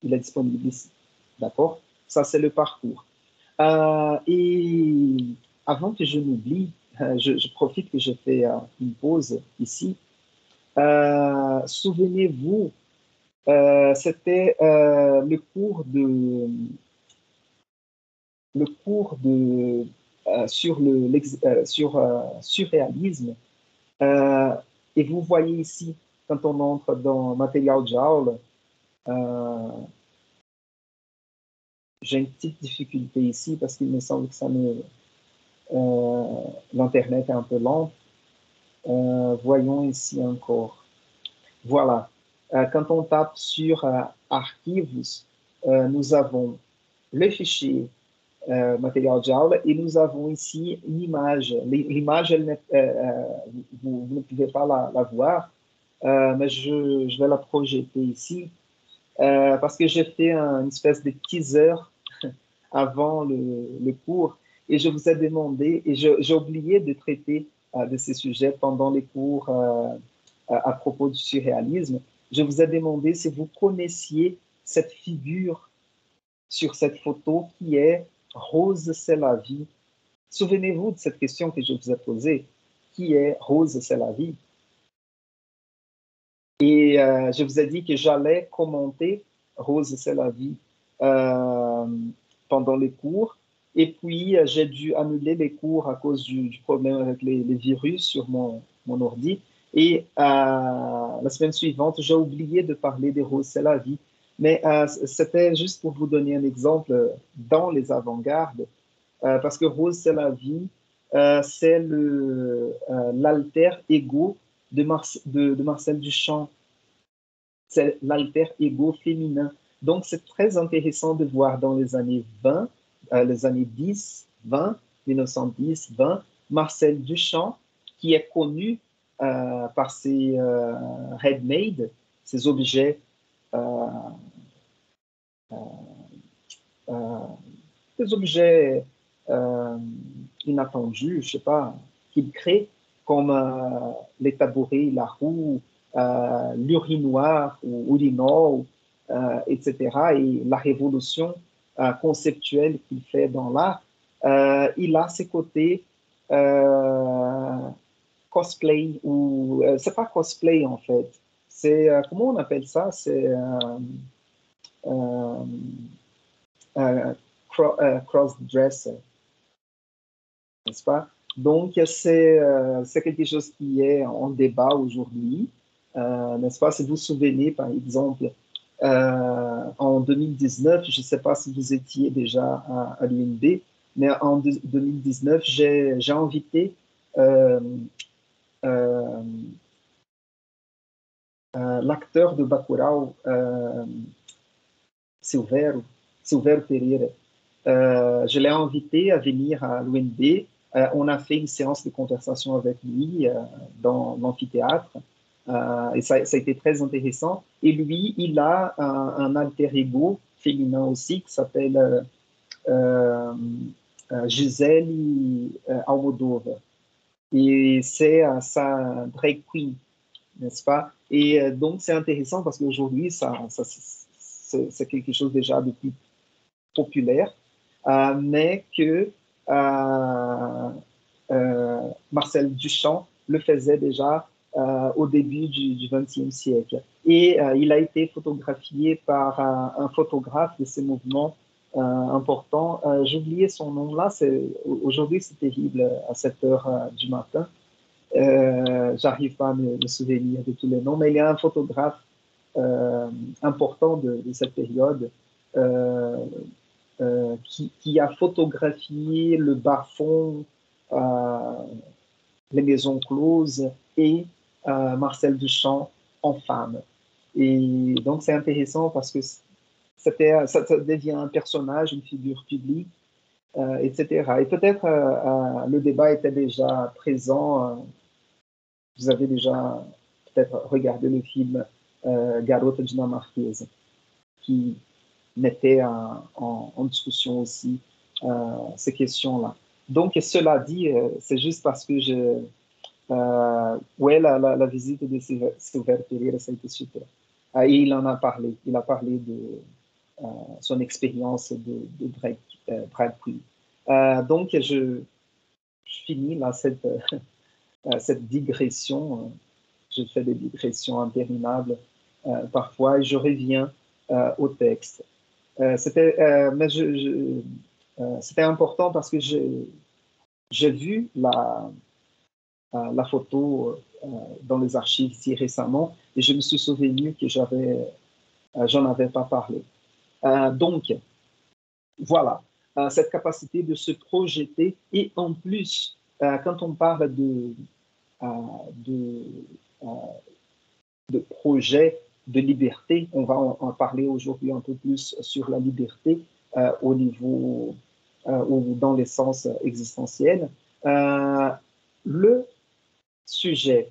Speaker 1: Il est disponible ici. D'accord? Ça, c'est le parcours. Et avant que je m'oublie, je profite que je fais une pause ici. Souvenez-vous, c'était le cours sur surréalisme. Et vous voyez ici, quand on entre dans matériel de aula, j'ai une petite difficulté ici parce qu'il me semble que l'Internet est un peu lent. Voyons ici encore. Voilà. Quand on tape sur archives, nous avons le fichier matériel de aula et nous avons ici une image. L'image, vous ne pouvez pas la voir, mais je vais la projeter ici parce que j'ai fait une espèce de teaser avant le cours et je vous ai demandé, et j'ai oublié de traiter de ces sujets pendant les cours à propos du surréalisme, je vous ai demandé si vous connaissiez cette figure sur cette photo qui est Rose, c'est la vie. Souvenez-vous de cette question que je vous ai posée. Qui est Rose, c'est la vie? Et je vous ai dit que j'allais commenter Rose, c'est la vie pendant les cours. Et puis, j'ai dû annuler les cours à cause du problème avec les virus sur mon ordi. Et la semaine suivante, j'ai oublié de parler de Rose, c'est la vie. Mais c'était juste pour vous donner un exemple dans les avant-gardes, parce que Rose, c'est la vie, c'est l'alter ego de Marcel Duchamp. C'est l'alter ego féminin. Donc, c'est très intéressant de voir dans les années 20, les années 10, 20, 1910, 20, Marcel Duchamp, qui est connu par ses handmade, ses objets euh, euh, des objets inattendus, je sais pas, qu'il crée, comme les tabourets, la roue, l'urinoir ou urinol, etc. Et la révolution conceptuelle qu'il fait dans l'art, il a ses côtés cosplay, ou c'est pas cosplay en fait, c'est, comment on appelle ça? C'est euh, cross-dresser, n'est-ce pas? Donc, c'est quelque chose qui est en débat aujourd'hui, n'est-ce pas? Si vous vous souvenez, par exemple, en 2019, je ne sais pas si vous étiez déjà à l'UNB, mais en 2019, j'ai invité euh, euh, l'acteur de Bacurau, Silvério Pereira. Je l'ai invité à venir à l'UNB. On a fait une séance de conversation avec lui dans l'amphithéâtre. Et ça a été très intéressant. Et lui, il a un alter ego féminin aussi qui s'appelle Gisele Almodóvar. Et c'est sa drag queen, n'est-ce pas? Et donc, c'est intéressant parce qu'aujourd'hui, c'est quelque chose déjà de plus populaire, mais que Marcel Duchamp le faisait déjà au début du XXe siècle. Et il a été photographié par un photographe de ces mouvements importants. J'ai oublié son nom là, aujourd'hui c'est terrible à 7 heures du matin. J'arrive pas à me souvenir de tous les noms, mais il y a un photographe important de cette période qui a photographié le bas-fond, les maisons closes et Marcel Duchamp en femme. Et donc c'est intéressant parce que ça devient un personnage, une figure publique, etc. Et peut-être le débat était déjà présent. Vous avez déjà peut-être regardé le film Garota dinamarquesa, qui mettait en discussion aussi ces questions-là. Donc, cela dit, c'est juste parce que ouais, la visite de Silvério Pereira, ça a été super. Et il en a parlé. Il a parlé de son expérience de drag queen. Donc, je finis là cette digression. Je fais des digressions interminables parfois et je reviens au texte. Mais c'était important parce que j'ai vu la photo dans les archives ici récemment et je me suis souvenu que j'en avais pas parlé. Donc, voilà, cette capacité de se projeter et en plus, quand on parle de, de projet de liberté, on va en parler aujourd'hui un peu plus sur la liberté, au niveau ou dans l'essence existentielle, le sujet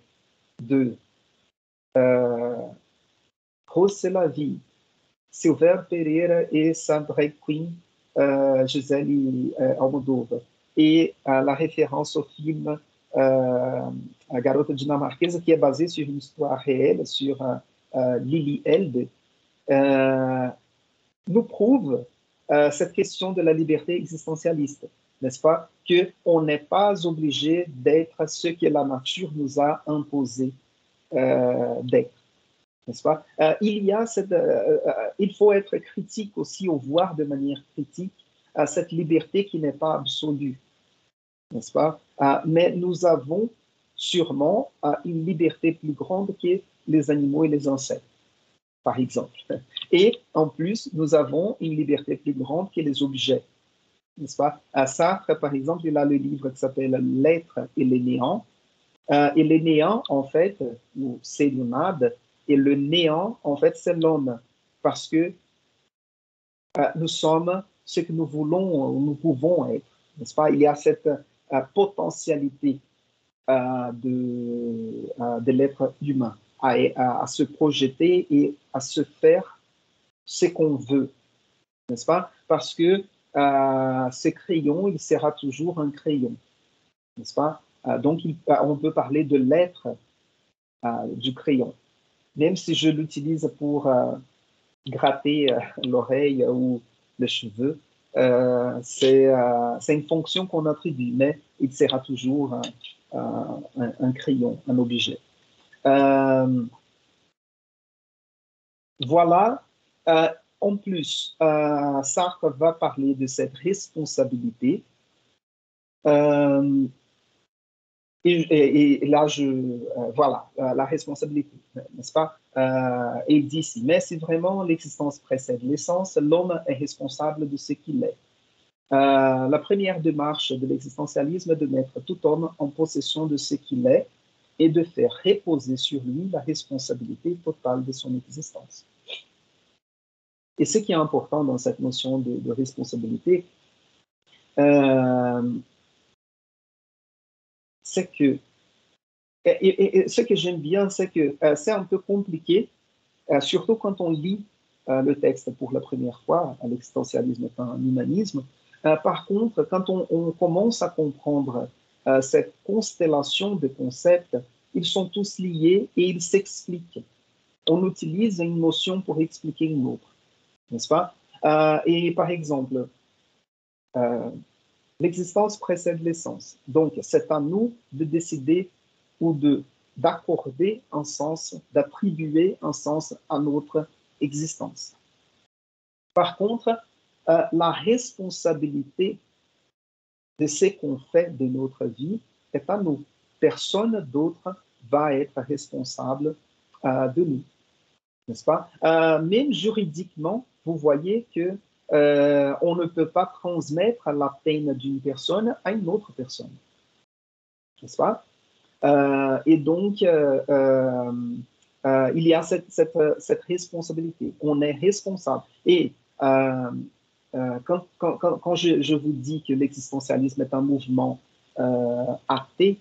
Speaker 1: de José Lavi, Silvério Pereira et Sandra Quinn, Gisele Almodóvar, et la référence au film A Garota Dinamarquesa, qui est basé sur une histoire réelle, sur Lili Elde, nous prouve cette question de la liberté existentialiste, n'est-ce pas? Qu'on n'est pas obligé d'être ce que la nature nous a imposé d'être, n'est-ce pas? Il faut être critique aussi, ou voir de manière critique cette liberté qui n'est pas absolue, n'est-ce pas? Mais nous avons sûrement une liberté plus grande que les animaux et les insectes, par exemple. Et en plus, nous avons une liberté plus grande que les objets, n'est-ce pas? Sartre, par exemple, il a le livre qui s'appelle L'être et les néants. Et les néants, en fait, c'est l'unade, et le néant, en fait, c'est l'homme, parce que nous sommes ce que nous voulons, nous pouvons être, n'est-ce pas? Il y a cette potentialité de l'être humain à se projeter et à se faire ce qu'on veut, n'est-ce pas? Parce que ce crayon, il sera toujours un crayon, n'est-ce pas? Donc, on peut parler de l'être du crayon, même si je l'utilise pour gratter l'oreille ou les cheveux. C'est une fonction qu'on attribue, mais il sera toujours un crayon, un objet. Voilà. En plus, Sartre va parler de cette responsabilité. Et là, voilà, la responsabilité, n'est-ce pas? Il dit ici, mais si vraiment l'existence précède l'essence, l'homme est responsable de ce qu'il est. La première démarche de l'existentialisme est de mettre tout homme en possession de ce qu'il est et de faire reposer sur lui la responsabilité totale de son existence. Et ce qui est important dans cette notion de responsabilité, c'est que, et ce que j'aime bien, c'est que c'est un peu compliqué, surtout quand on lit le texte pour la première fois, l'existentialisme est un humanisme. Par contre, quand on commence à comprendre cette constellation de concepts, ils sont tous liés et ils s'expliquent. On utilise une notion pour expliquer une autre, n'est-ce pas? Et par exemple, l'existence précède l'essence. Donc, c'est à nous de décider ou d'accorder un sens, d'attribuer un sens à notre existence. Par contre, la responsabilité de ce qu'on fait de notre vie est à nous. Personne d'autre va être responsable de nous, n'est-ce pas? Même juridiquement, vous voyez que on ne peut pas transmettre la peine d'une personne à une autre personne, n'est-ce pas? Et donc, il y a cette responsabilité. On est responsable. Et quand je vous dis que l'existentialisme est un mouvement athée,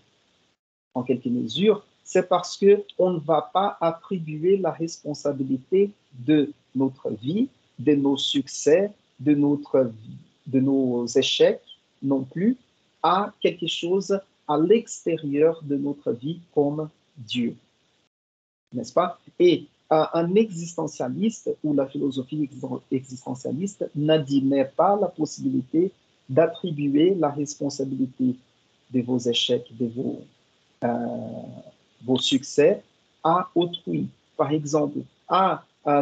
Speaker 1: en quelque mesure, c'est parce qu'on ne va pas attribuer la responsabilité de notre vie, de nos succès, de nos échecs non plus, à quelque chose à l'extérieur de notre vie comme Dieu, n'est-ce pas? Et un existentialiste ou la philosophie existentialiste n'admet pas la possibilité d'attribuer la responsabilité de vos échecs, de vos succès à autrui. Par exemple,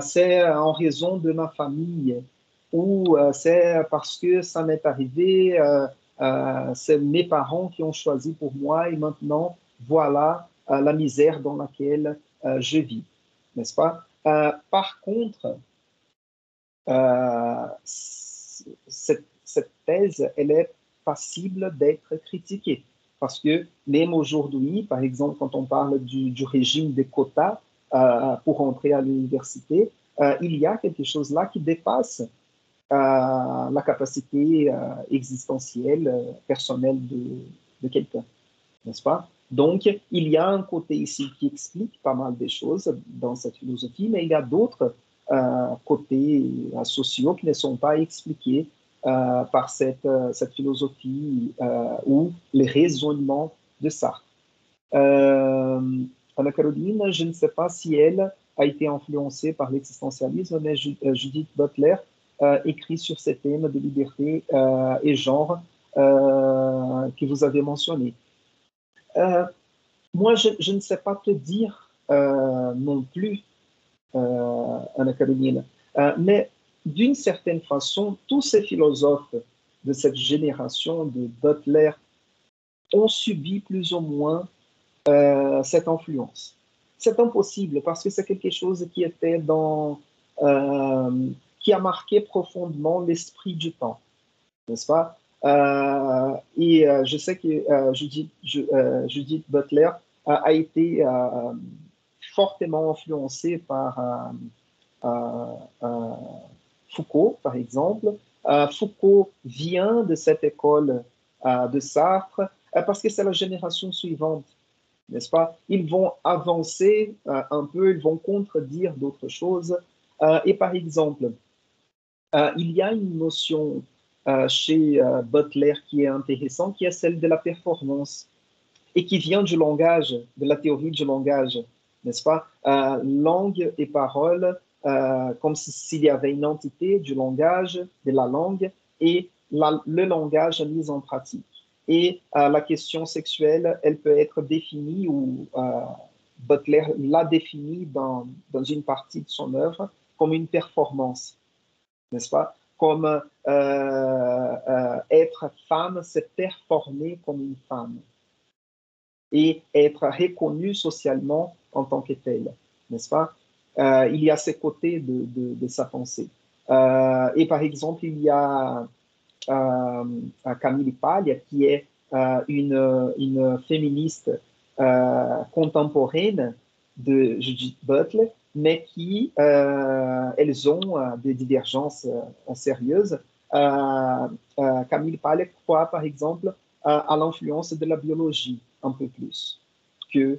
Speaker 1: c'est en raison de ma famille, ou c'est parce que ça m'est arrivé, c'est mes parents qui ont choisi pour moi et maintenant, voilà la misère dans laquelle je vis, n'est-ce pas? Par contre, cette thèse, elle est passible d'être critiquée. Parce que même aujourd'hui, par exemple, quand on parle du régime des quotas pour entrer à l'université, il y a quelque chose là qui dépasse la capacité existentielle, personnelle de quelqu'un, n'est-ce pas? Donc, il y a un côté ici qui explique pas mal des choses dans cette philosophie, mais il y a d'autres côtés sociaux qui ne sont pas expliqués par cette philosophie ou les raisonnements de Sartre. Anna-Caroline, je ne sais pas si elle a été influencée par l'existentialisme, mais Judith Butler écrit sur ces thèmes de liberté et genre que vous avez mentionnés. Moi, je ne sais pas te dire non plus, Anna-Caroline, mais d'une certaine façon, tous ces philosophes de cette génération de Butler ont subi plus ou moins cette influence. C'est impossible parce que c'est quelque chose qui était qui a marqué profondément l'esprit du temps, n'est-ce pas? Et je sais que Judith Butler a été fortement influencée par Foucault, par exemple. Foucault vient de cette école de Sartre parce que c'est la génération suivante, n'est-ce pas? Ils vont avancer un peu, ils vont contredire d'autres choses. Et par exemple, il y a une notion chez Butler qui est intéressante, qui est celle de la performance et qui vient du langage, de la théorie du langage, n'est-ce pas? Langue et parole, comme s'il y avait une entité du langage, de la langue, et le langage mis en pratique. Et la question sexuelle, elle peut être définie, ou Butler l'a définie dans une partie de son œuvre, comme une performance, n'est-ce pas? Comme être femme, c'est performer comme une femme et être reconnu socialement en tant que tel, n'est-ce pas? Il y a ces côtés de sa pensée. Et par exemple, il y a Camille Paglia, qui est une féministe contemporaine de Judith Butler, mais qui, elles ont des divergences sérieuses. Camille Paglia croit, par exemple, à l'influence de la biologie un peu plus que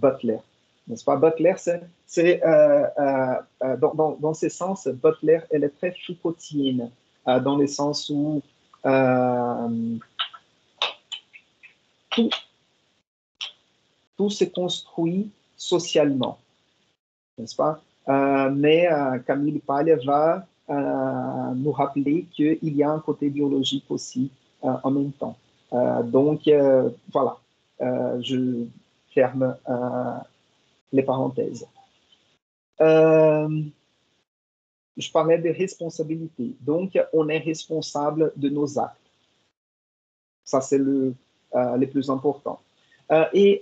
Speaker 1: Butler, n'est-ce pas? Butler, dans ce sens, Butler, elle est très Foucaultienne, dans le sens où tout, tout se construit socialement, n'est-ce pas? Mais Camille Paglia va nous rappeler qu'il y a un côté biologique aussi en même temps. Donc, voilà, je ferme les parenthèses. Je parlais de responsabilité. Donc, on est responsable de nos actes. Ça, c'est le plus important. Et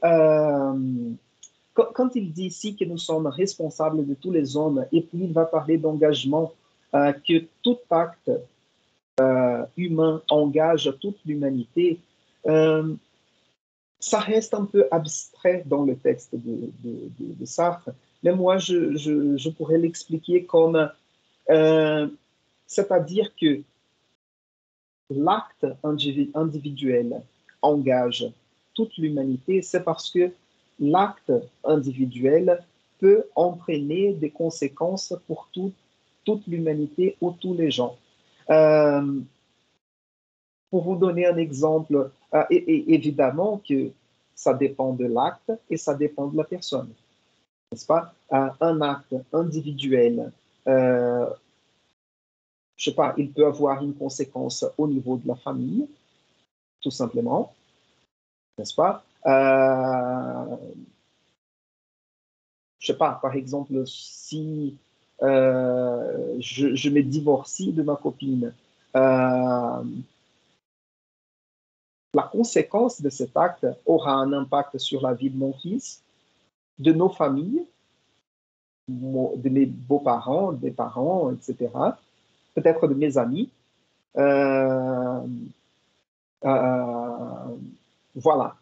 Speaker 1: quand il dit ici que nous sommes responsables de tous les hommes, et puis il va parler d'engagement, que tout acte humain engage toute l'humanité, ça reste un peu abstrait dans le texte de Sartre, mais moi, je pourrais l'expliquer comme, c'est-à-dire que l'acte individuel engage toute l'humanité, c'est parce que l'acte individuel peut entraîner des conséquences pour toute l'humanité ou tous les gens. Pour vous donner un exemple, et évidemment que ça dépend de l'acte et ça dépend de la personne, n'est-ce pas? Un acte individuel, je sais pas, il peut avoir une conséquence au niveau de la famille, tout simplement, n'est-ce pas? Je sais pas, par exemple, si je me divorcie de ma copine, la conséquence de cet acte aura un impact sur la vie de mon fils, de nos familles, de mes beaux-parents, des parents, etc., peut-être de mes amis. Voilà.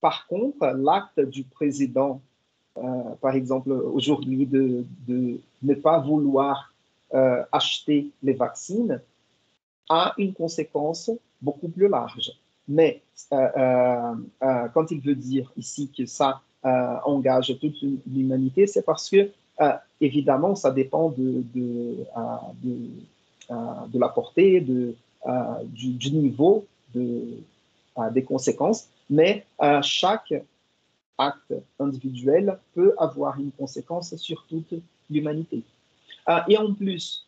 Speaker 1: Par contre, l'acte du président, par exemple, aujourd'hui, de ne pas vouloir acheter les vaccins a une conséquence beaucoup plus large. Mais quand il veut dire ici que ça engage toute l'humanité, c'est parce que, évidemment, ça dépend de la portée, du niveau des conséquences, mais chaque acte individuel peut avoir une conséquence sur toute l'humanité. Et en plus,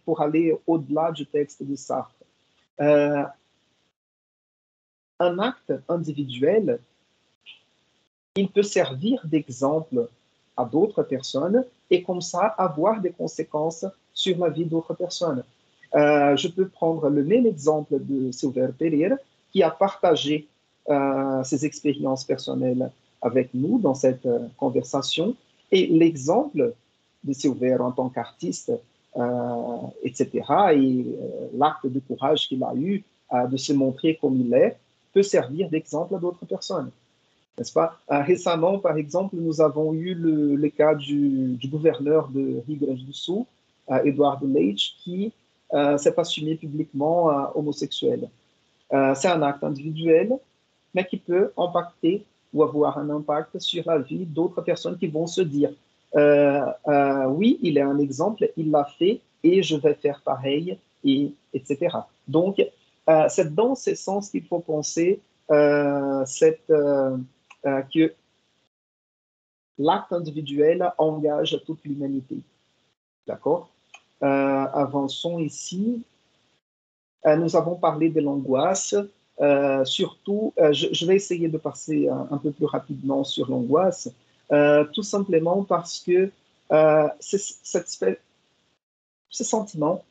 Speaker 1: pour aller au-delà du texte de Sartre, un acte individuel, il peut servir d'exemple à d'autres personnes et comme ça avoir des conséquences sur la vie d'autres personnes. Je peux prendre le même exemple de Silver Pereira, qui a partagé ses expériences personnelles avec nous dans cette conversation. Et l'exemple de Silver en tant qu'artiste, etc., et l'acte de courage qu'il a eu de se montrer comme il est, peut servir d'exemple à d'autres personnes. N'est-ce pas? Récemment, par exemple, nous avons eu le cas du gouverneur de Rio Grande do Sul, Eduardo Leite, qui s'est assumé publiquement homosexuel. C'est un acte individuel, mais qui peut impacter ou avoir un impact sur la vie d'autres personnes qui vont se dire oui, il est un exemple, il l'a fait et je vais faire pareil, etc. Donc, c'est dans ce sens qu'il faut penser que l'acte individuel engage toute l'humanité. D'accord? Avançons ici. Nous avons parlé de l'angoisse. Surtout, je vais essayer de passer un peu plus rapidement sur l'angoisse, tout simplement parce que ce sentiment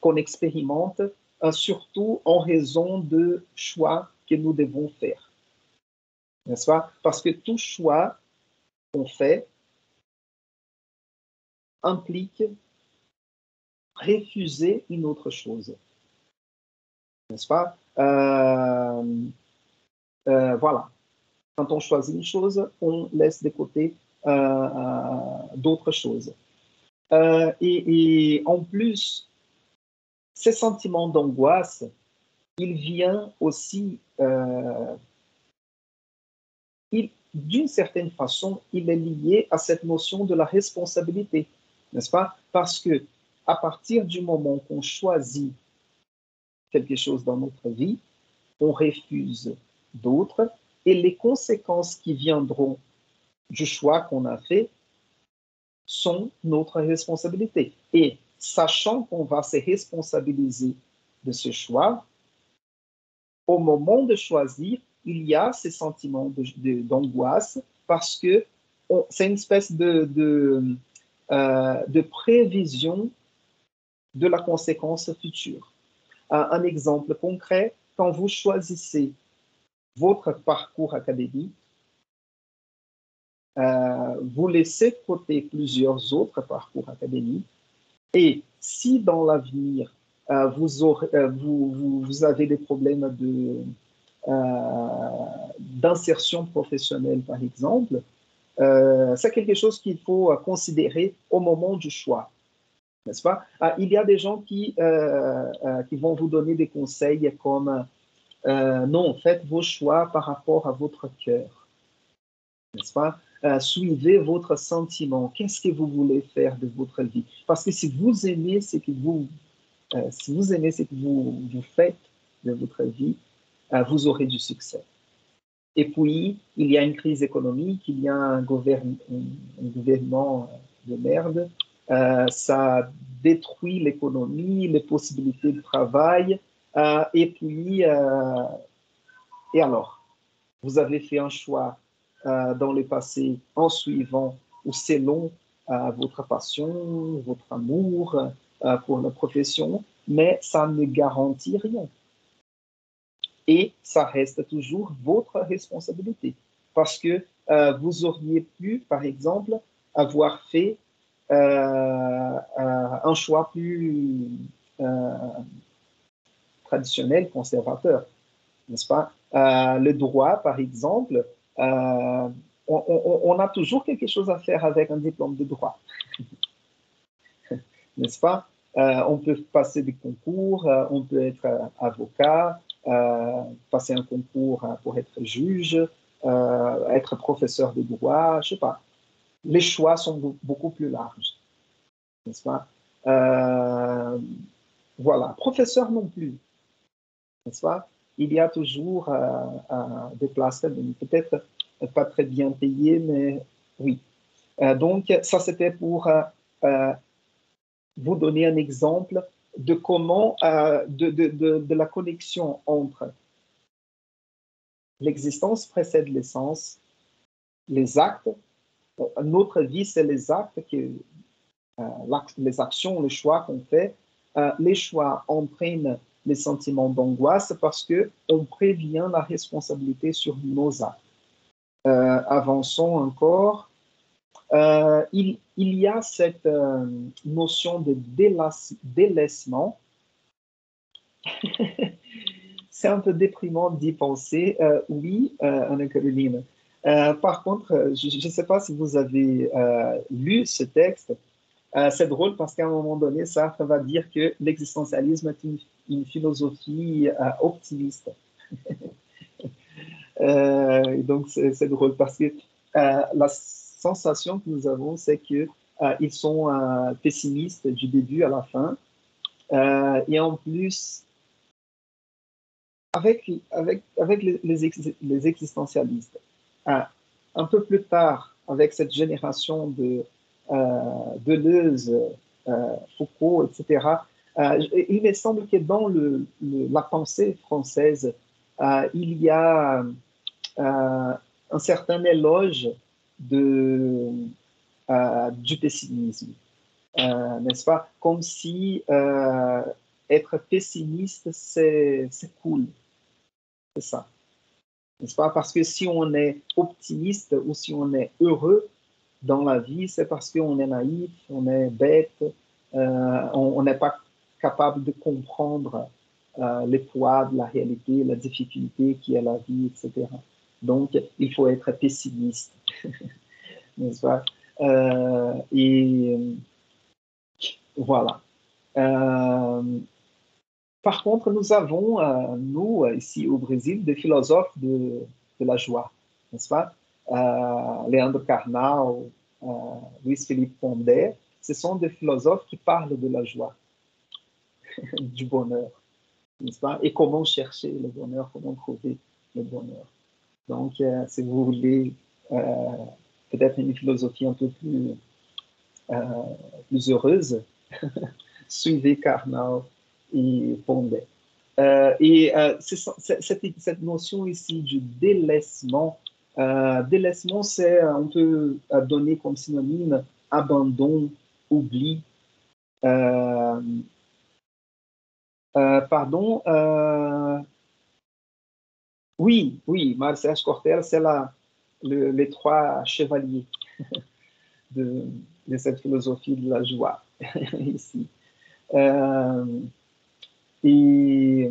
Speaker 1: qu'on expérimente, surtout en raison de choix que nous devons faire. N'est-ce pas? Parce que tout choix qu'on fait implique refuser une autre chose. N'est-ce pas? Voilà. Quand on choisit une chose, on laisse de côté d'autres choses. Et en plus, ces sentiments d'angoisse, il vient aussi, d'une certaine façon, il est lié à cette notion de la responsabilité, n'est-ce pas? Parce que à partir du moment qu'on choisit quelque chose dans notre vie, on refuse d'autres et les conséquences qui viendront du choix qu'on a fait sont notre responsabilité. Et sachant qu'on va se responsabiliser de ce choix, au moment de choisir, il y a ces sentiments d'angoisse parce que c'est une espèce de prévision de la conséquence future. Un exemple concret, quand vous choisissez votre parcours académique, vous laissez de côté plusieurs autres parcours académiques et si dans l'avenir, vous avez des problèmes d'insertion professionnelle, par exemple, c'est quelque chose qu'il faut considérer au moment du choix. N'est-ce pas? Il y a des gens qui vont vous donner des conseils comme non, faites vos choix par rapport à votre cœur. N'est-ce pas? Suivez votre sentiment. Qu'est-ce que vous voulez faire de votre vie? Parce que si vous aimez ce que vous faites de votre vie, vous aurez du succès. Et puis, il y a une crise économique, il y a un gouvernement de merde. Ça détruit l'économie, les possibilités de travail. Et puis, et alors, vous avez fait un choix dans le passé en suivant ou selon votre passion, votre amour pour la profession, mais ça ne garantit rien. Et ça reste toujours votre responsabilité. Parce que vous auriez pu, par exemple, avoir fait un choix plus traditionnel, conservateur, n'est-ce pas? Le droit, par exemple, on a toujours quelque chose à faire avec un diplôme de droit. n'est-ce pas? On peut passer des concours, on peut être avocat, passer un concours pour être juge, être professeur de droit, je sais pas. Les choix sont beaucoup plus larges, n'est-ce pas? Voilà, professeur non plus, n'est-ce pas? Il y a toujours des places, peut-être pas très bien payées, mais oui. Donc, ça, c'était pour vous donner un exemple de comment, de la connexion entre l'existence précède l'essence, les actes. Notre vie, c'est les actes, les actions, les choix qu'on fait. Les choix entraînent les sentiments d'angoisse parce qu'on prévient la responsabilité sur nos actes. Avançons encore. Il y a cette notion de délaissement. C'est un peu déprimant d'y penser. Oui, Anne-Caroline. Par contre, je ne sais pas si vous avez lu ce texte. C'est drôle parce qu'à un moment donné, Sartre va dire que l'existentialisme est une philosophie optimiste. Donc, c'est drôle parce que la sensation que nous avons, c'est qu'ils sont pessimistes du début à la fin. Et en plus, avec les existentialistes, un peu plus tard, avec cette génération de Deleuze, Foucault, etc., il me semble que dans la pensée française, il y a un certain éloge du pessimisme, n'est-ce pas? Comme si être pessimiste, c'est cool, c'est ça. N'est-ce pas? Parce que si on est optimiste ou si on est heureux dans la vie, c'est parce qu'on est naïf, on est bête, on n'est pas capable de comprendre les poids de la réalité, la difficulté qui est la vie, etc. Donc, il faut être pessimiste, n'est-ce pas? Et voilà. Par contre, nous avons, nous, ici au Brésil, des philosophes de la joie, n'est-ce pas? Leandro Carnal, Luis Felipe Pondé, ce sont des philosophes qui parlent de la joie, du bonheur, n'est-ce pas? Et comment chercher le bonheur, comment trouver le bonheur. Donc, si vous voulez peut-être une philosophie un peu plus heureuse, suivez Carnal et Pondé. Cette notion ici du délaissement, délaissement, on peut donner comme synonyme abandon, oubli. Pardon. Oui, Marcel Cortel, c'est les trois chevaliers de cette philosophie de la joie ici. Et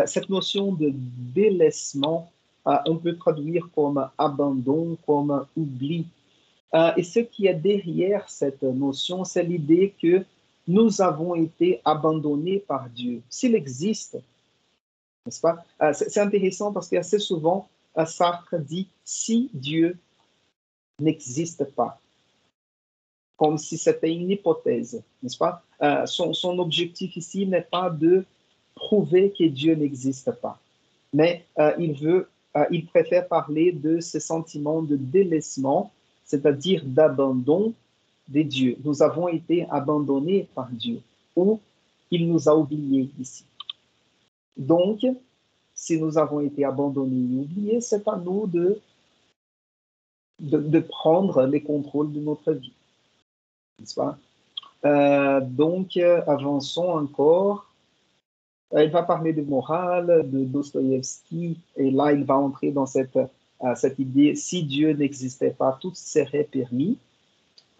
Speaker 1: cette notion de délaissement, on peut traduire comme abandon, comme oubli. Et ce qui est derrière cette notion, c'est l'idée que nous avons été abandonnés par Dieu. S'il existe, n'est-ce pas? C'est intéressant parce qu'assez souvent, Sartre dit si Dieu n'existe pas, comme si c'était une hypothèse, n'est-ce pas? Son objectif ici n'est pas de prouver que Dieu n'existe pas, mais il préfère parler de ce sentiment de délaissement, c'est-à-dire d'abandon des dieux. Nous avons été abandonnés par Dieu, ou il nous a oubliés ici. Donc, si nous avons été abandonnés et oubliés, c'est à nous de prendre les contrôles de notre vie. N'est-ce pas? Donc, avançons encore. Il va parler de morale, de Dostoïevski, et là, il va entrer dans cette idée, si Dieu n'existait pas, tout serait permis.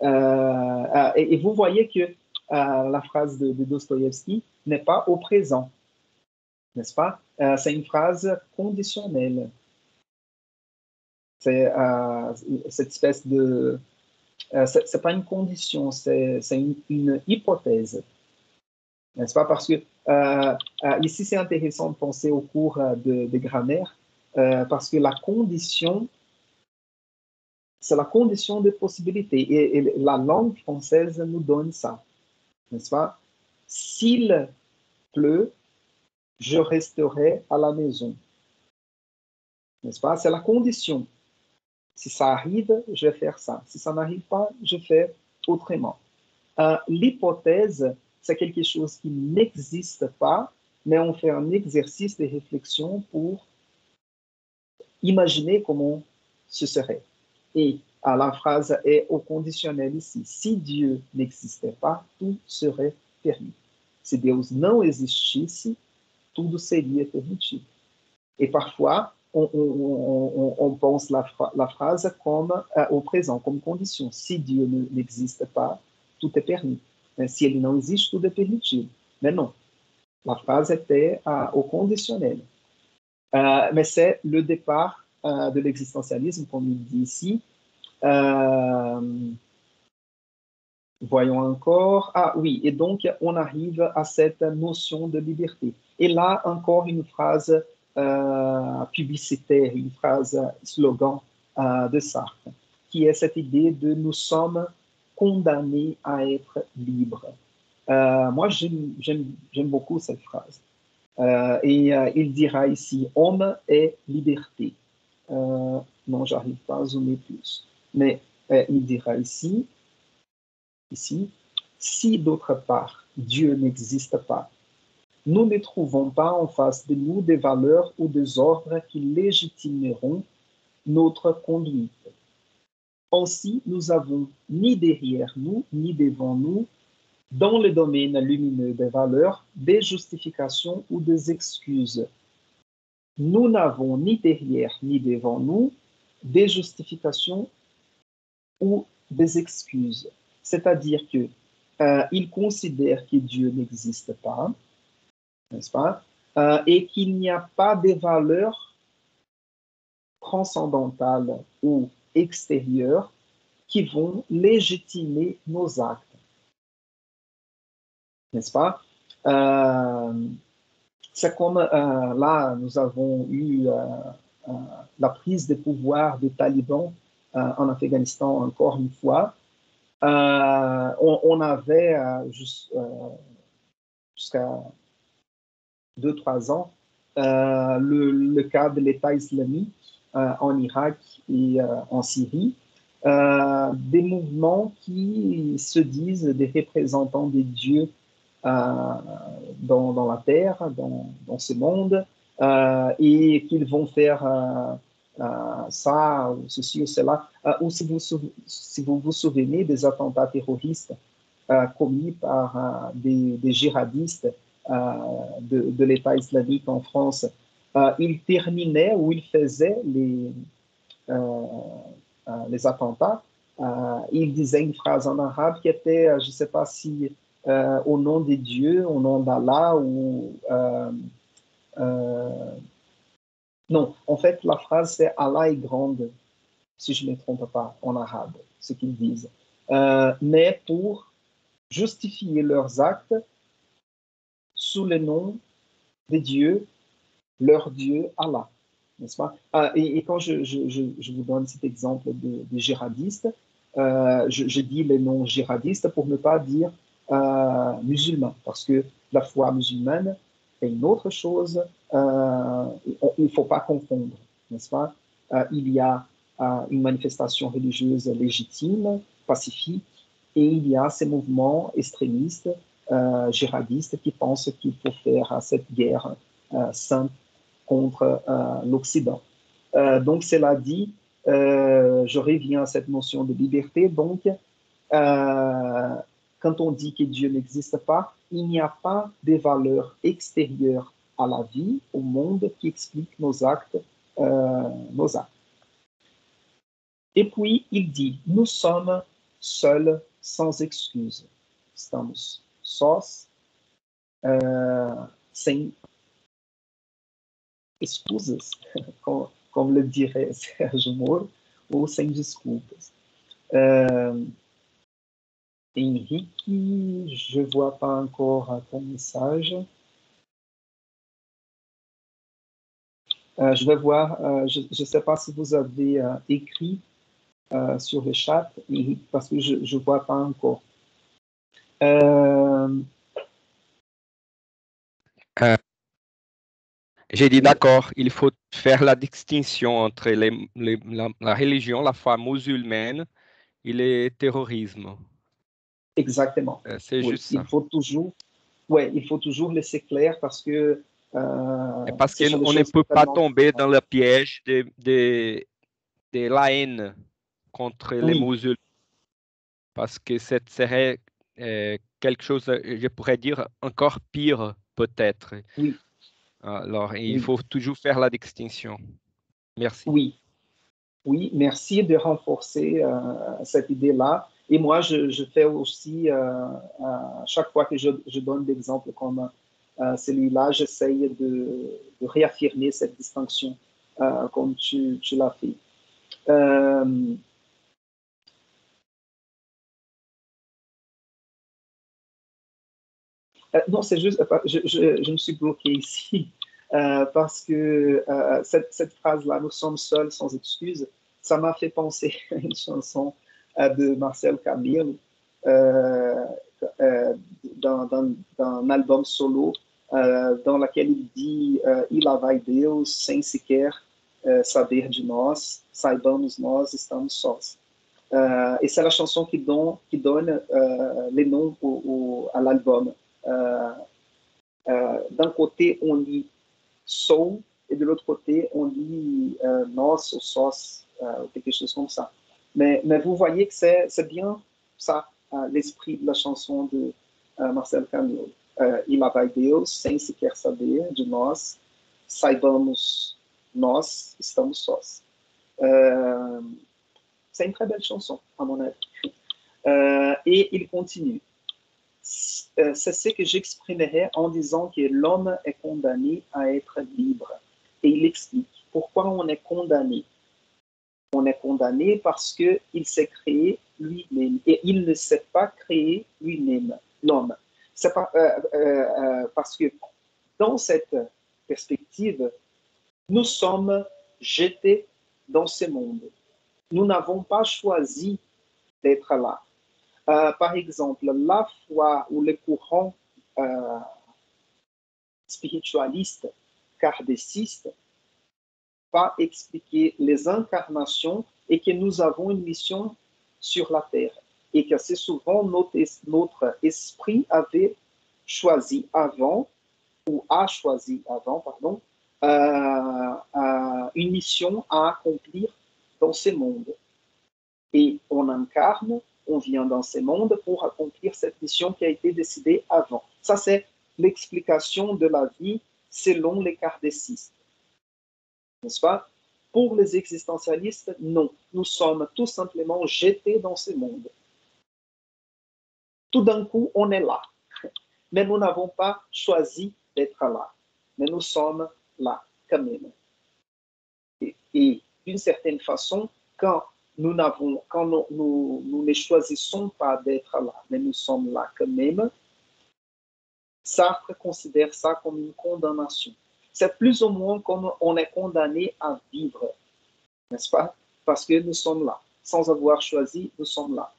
Speaker 1: Et vous voyez que la phrase de Dostoïevski n'est pas au présent, n'est-ce pas? C'est une phrase conditionnelle. C'est cette espèce de c'est pas une condition, c'est une hypothèse. N'est-ce pas? Parce que ici, c'est intéressant de penser au cours de grammaire, parce que la condition, c'est la condition de possibilité. Et la langue française nous donne ça, n'est-ce pas? S'il pleut, je resterai à la maison, n'est-ce pas? C'est la condition. Si ça arrive, je vais faire ça. Si ça n'arrive pas, je fais autrement. L'hypothèse, c'est quelque chose qui n'existe pas, mais on fait un exercice de réflexion pour imaginer comment ce serait. Et la phrase est au conditionnel ici. Si Dieu n'existait pas, tout serait permis. Se Deus não existisse, tudo seria permitido. Et parfois, on pense la phrase comme au présent, comme condition. Si Dieu n'existe pas, tout est permis. Si ele não existe, tudo é permitido. Mais non, la phrase était au conditionnel. Mais c'est le départ de l'existentialisme, comme il dit ici. Voyons encore. Ah oui, et donc on arrive à cette notion de liberté. Et là, encore une phrase publicitaire, une phrase slogan de Sartre, qui est cette idée de nous sommes condamnés à être libres. Moi, j'aime beaucoup cette phrase. Et il dira ici, homme et liberté. Non, j'arrive pas à zoomer plus. Mais il dira ici, si d'autre part Dieu n'existe pas, nous ne trouvons pas en face de nous des valeurs ou des ordres qui légitimeront notre conduite. Ainsi, nous avons ni derrière nous, ni devant nous, dans le domaine lumineux des valeurs, des justifications ou des excuses. Nous n'avons ni derrière ni devant nous des justifications ou des excuses. C'est-à-dire que il considère que Dieu n'existe pas, n'est-ce pas? Et qu'il n'y a pas de valeurs transcendantales ou extérieures qui vont légitimer nos actes, n'est-ce pas? C'est comme là, nous avons eu la prise de pouvoir des talibans en Afghanistan encore une fois. On avait jusqu'à 2-3 ans le cas de l'État islamique en Irak et en Syrie, des mouvements qui se disent des représentants des dieux dans la terre, dans ce monde, et qu'ils vont faire ça, ou ceci ou cela, ou si vous vous souvenez des attentats terroristes commis par des djihadistes de l'État islamique en France, ils terminaient ou ils faisaient les attentats, ils disaient une phrase en arabe qui était, je ne sais pas si au nom de Dieu, au nom d'Allah, ou non, en fait, la phrase c'est Allah est grande, si je ne me trompe pas, en arabe, ce qu'ils disent. Mais pour justifier leurs actes sous le nom de Dieu, leur Dieu, Allah, n'est-ce pas? Et quand je vous donne cet exemple de djihadiste, je dis le nom djihadiste pour ne pas dire musulman, parce que la foi musulmane est une autre chose, il ne faut pas confondre, n'est-ce pas? Il y a une manifestation religieuse légitime, pacifique, et il y a ces mouvements extrémistes, djihadistes, qui pensent qu'il faut faire cette guerre sainte contre l'Occident. Donc, cela dit, je reviens à cette notion de liberté. Donc, quand on dit que Dieu n'existe pas, il n'y a pas de valeurs extérieures à la vie, au monde, qui expliquent nos actes. Et puis, il dit, nous sommes seuls, sans excuse. Estamos sós, sem excusas, como le dirait Serge Moro, ou sem desculpas. Henrique, je ne vois pas encore ton message. Je vais voir, je ne sais pas si vous avez écrit sur le chat, Henrique, parce que je ne vois pas encore.
Speaker 3: J'ai dit d'accord, il faut faire la distinction entre la religion, la foi musulmane et le terrorisme.
Speaker 1: Exactement.
Speaker 3: C'est
Speaker 1: Oui,
Speaker 3: juste ça.
Speaker 1: il faut toujours laisser clair parce que
Speaker 3: parce qu'on ne peut pas tomber dans le piège de la haine contre les musulmans. Parce que ce serait quelque chose, je pourrais dire, encore pire peut-être.
Speaker 1: Oui.
Speaker 3: Alors, il faut toujours faire la distinction. Merci.
Speaker 1: Oui, merci de renforcer cette idée-là. Et moi, je fais aussi, chaque fois que je donne des exemples comme celui-là, j'essaye de réaffirmer cette distinction comme tu l'as fait. Non, c'est juste, je me suis bloqué ici parce que cette phrase-là, nous sommes seuls sans excuse, ça m'a fait penser à une chanson de Marcel Camille dans un album solo dans laquelle il dit E lá vai Deus sem sequer saber de nós, saibamos nós estamos sós. Et c'est la chanson qui donne les noms à l'album. D'un côté, on lit soul, et de l'autre côté, on lit nos ou sos, quelque chose comme ça. Mais vous voyez que c'est bien ça, l'esprit de la chanson de Marcel Camille. E lá vai Deus, sem sequer saber de nós, saibamos nós estamos sós. C'est une très belle chanson, à mon avis. Et il continue. C'est ce que j'exprimerai en disant que l'homme est condamné à être libre. Et il explique pourquoi on est condamné. On est condamné parce qu'il s'est créé lui-même et il ne s'est pas créé lui-même, l'homme. C'est pas, parce que dans cette perspective, nous sommes jetés dans ce monde. Nous n'avons pas choisi d'être là. Par exemple, la foi ou le courant spiritualiste, kardéciste, va expliquer les incarnations et que nous avons une mission sur la Terre. Et que c'est souvent notre esprit avait choisi avant, ou a choisi avant, pardon, une mission à accomplir dans ce monde. Et on incarne, on vient dans ce monde pour accomplir cette mission qui a été décidée avant. Ça, c'est l'explication de la vie selon les kardécistes. N'est-ce pas? Pour les existentialistes, non. Nous sommes tout simplement jetés dans ce monde. Tout d'un coup, on est là. Mais nous n'avons pas choisi d'être là. Mais nous sommes là, quand même. Et d'une certaine façon, quand nous ne choisissons pas d'être là, mais nous sommes là quand même, Sartre considère ça comme une condamnation. C'est plus ou moins comme on est condamné à vivre, n'est-ce pas? Parce que nous sommes là. Sans avoir choisi, nous sommes là.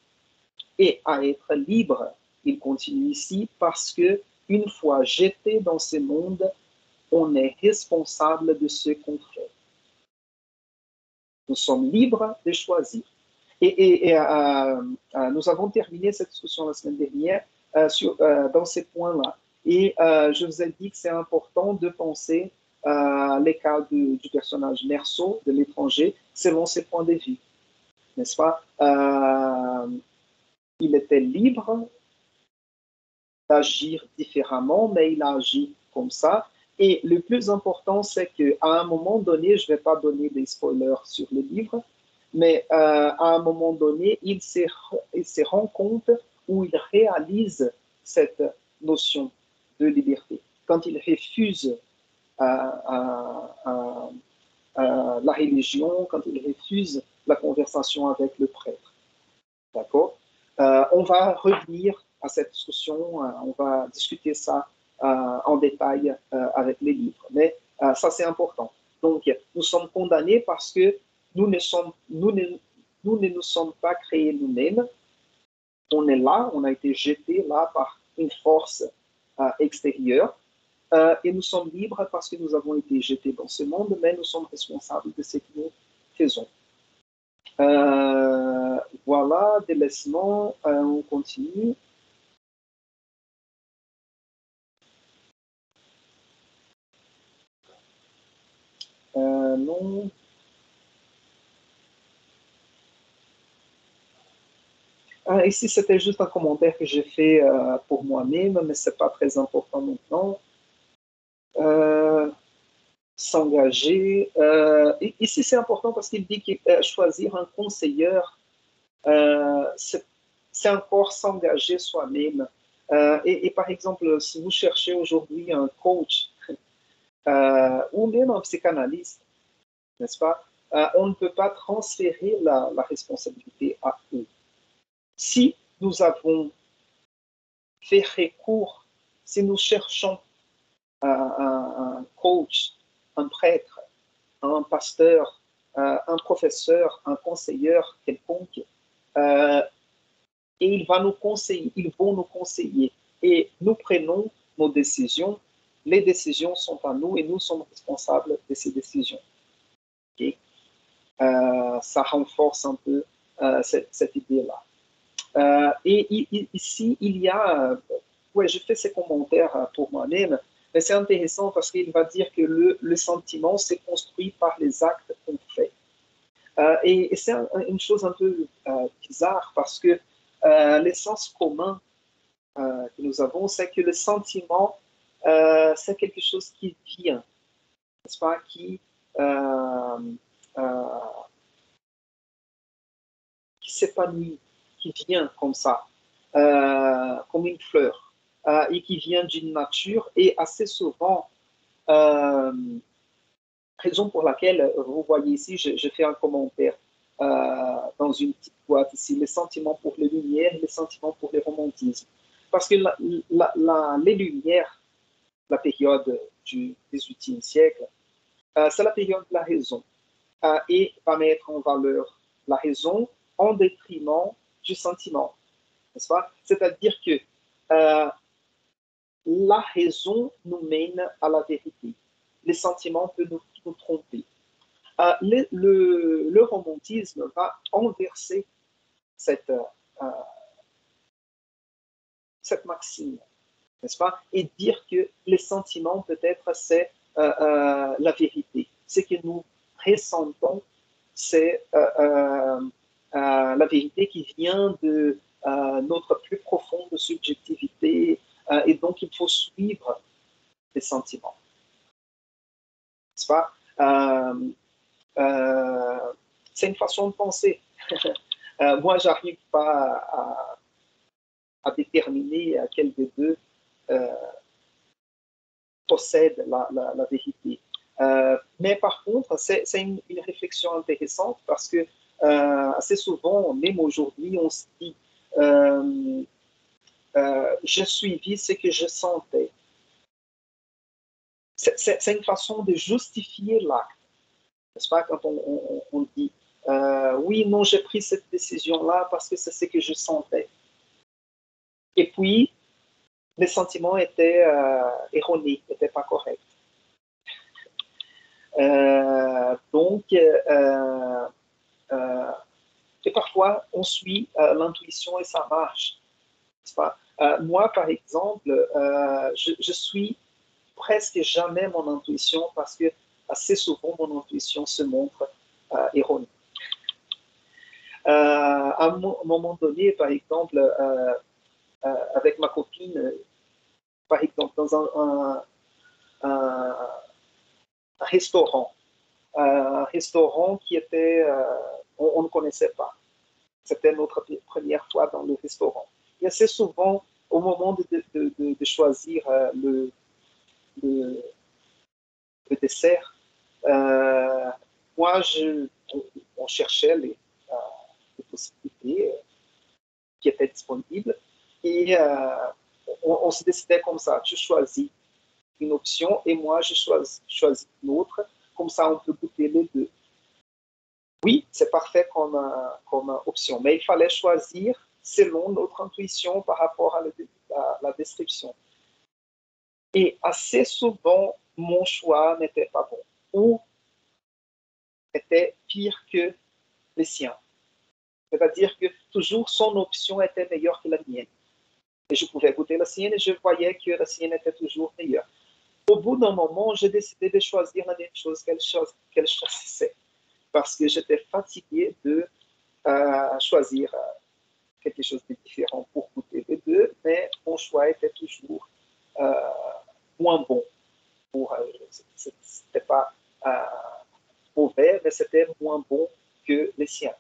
Speaker 1: Et à être libre, il continue ici, parce que une fois jeté dans ce monde, on est responsable de ce qu'on fait. Nous sommes libres de choisir. Et nous avons terminé cette discussion la semaine dernière dans ces points-là. Et je vous ai dit que c'est important de penser les cas du personnage Meursault, de l'étranger, selon ses points de vue. N'est-ce pas? Il était libre d'agir différemment, mais il a agi comme ça. Et le plus important, c'est qu'à un moment donné, je ne vais pas donner des spoilers sur le livre, mais à un moment donné, il se rend compte où il réalise cette notion de liberté. Quand il refuse la religion, quand il refuse la conversation avec le prêtre. on va revenir à cette discussion, on va discuter ça en détail avec les livres. Mais ça, c'est important. Donc, nous sommes condamnés parce que nous ne nous sommes pas créés nous-mêmes. On est là, on a été jeté là par une force extérieure. Et nous sommes libres parce que nous avons été jetés dans ce monde, mais nous sommes responsables de ce que nous faisons. Voilà, délaissement, on continue. Non. Ici, c'était juste un commentaire que j'ai fait pour moi-même, mais ce n'est pas très important maintenant. S'engager. Ici, c'est important parce qu'il dit que choisir un conseiller, c'est encore s'engager soi-même. Et par exemple, si vous cherchez aujourd'hui un coach ou même un psychanalyste, n'est-ce pas, on ne peut pas transférer la responsabilité à eux. Si nous avons fait recours, si nous cherchons un coach, un prêtre, un pasteur, un professeur, un conseiller quelconque, et ils vont nous conseiller. Et nous prenons nos décisions. Les décisions sont à nous et nous sommes responsables de ces décisions. Okay? Ça renforce un peu cette idée-là. Et ici, il y a... je fais ces commentaires pour moi-même, mais c'est intéressant parce qu'il va dire que le sentiment s'est construit par les actes qu'on fait. Et c'est une chose un peu bizarre parce que l'essence commune que nous avons, c'est que le sentiment, c'est quelque chose qui vient, n'est-ce pas, qui s'épanouit, qui vient comme ça, comme une fleur, et qui vient d'une nature, et assez souvent, raison pour laquelle, vous voyez ici, je fais un commentaire dans une petite boîte ici, les sentiments pour les Lumières, les sentiments pour les romantismes. Parce que les Lumières, la période du XVIIIe siècle, c'est la période de la raison, et va mettre en valeur la raison en détriment du sentiment, n'est-ce pas? C'est-à-dire que la raison nous mène à la vérité. Les sentiments peuvent nous tromper. Le romantisme va inverser cette maxime, n'est-ce pas? Et dire que les sentiments, peut-être, c'est la vérité. Ce que nous ressentons, c'est la vérité qui vient de notre plus profonde subjectivité. Et donc, il faut suivre les sentiments. N'est-ce pas? C'est une façon de penser. Moi, je n'arrive pas à déterminer quel des deux possède la vérité. Mais par contre, c'est une réflexion intéressante parce que assez souvent, même aujourd'hui, on se dit je suivis ce que je sentais. C'est une façon de justifier l'acte, n'est-ce pas? Quand on dit oui, non, j'ai pris cette décision-là parce que c'est ce que je sentais. Et puis, les sentiments étaient erronés, n'étaient pas corrects. Et parfois, on suit l'intuition et ça marche. N'est-ce pas? Moi, par exemple, je suis presque jamais mon intuition parce que assez souvent, mon intuition se montre erronée. À un moment donné, par exemple, avec ma copine, par exemple, dans un restaurant qui était, on ne connaissait pas. C'était notre première fois dans le restaurant. Et assez souvent, au moment de choisir le dessert, moi, on cherchait les possibilités. qui était disponible. Et on se décidait comme ça. Tu choisis une option et moi, je choisis une autre. Comme ça, on peut goûter les deux. Oui, c'est parfait comme option, mais il fallait choisir selon notre intuition par rapport à la description. Et assez souvent, mon choix n'était pas bon ou était pire que les siens. C'est-à-dire que toujours son option était meilleure que la mienne. Et je pouvais goûter la sienne et je voyais que la sienne était toujours meilleure. Au bout d'un moment, j'ai décidé de choisir la même chose qu'elle choisissait parce que j'étais fatigué de choisir quelque chose de différent pour goûter les deux, mais mon choix était toujours moins bon. C'était pas mauvais, mais c'était moins bon que les siens.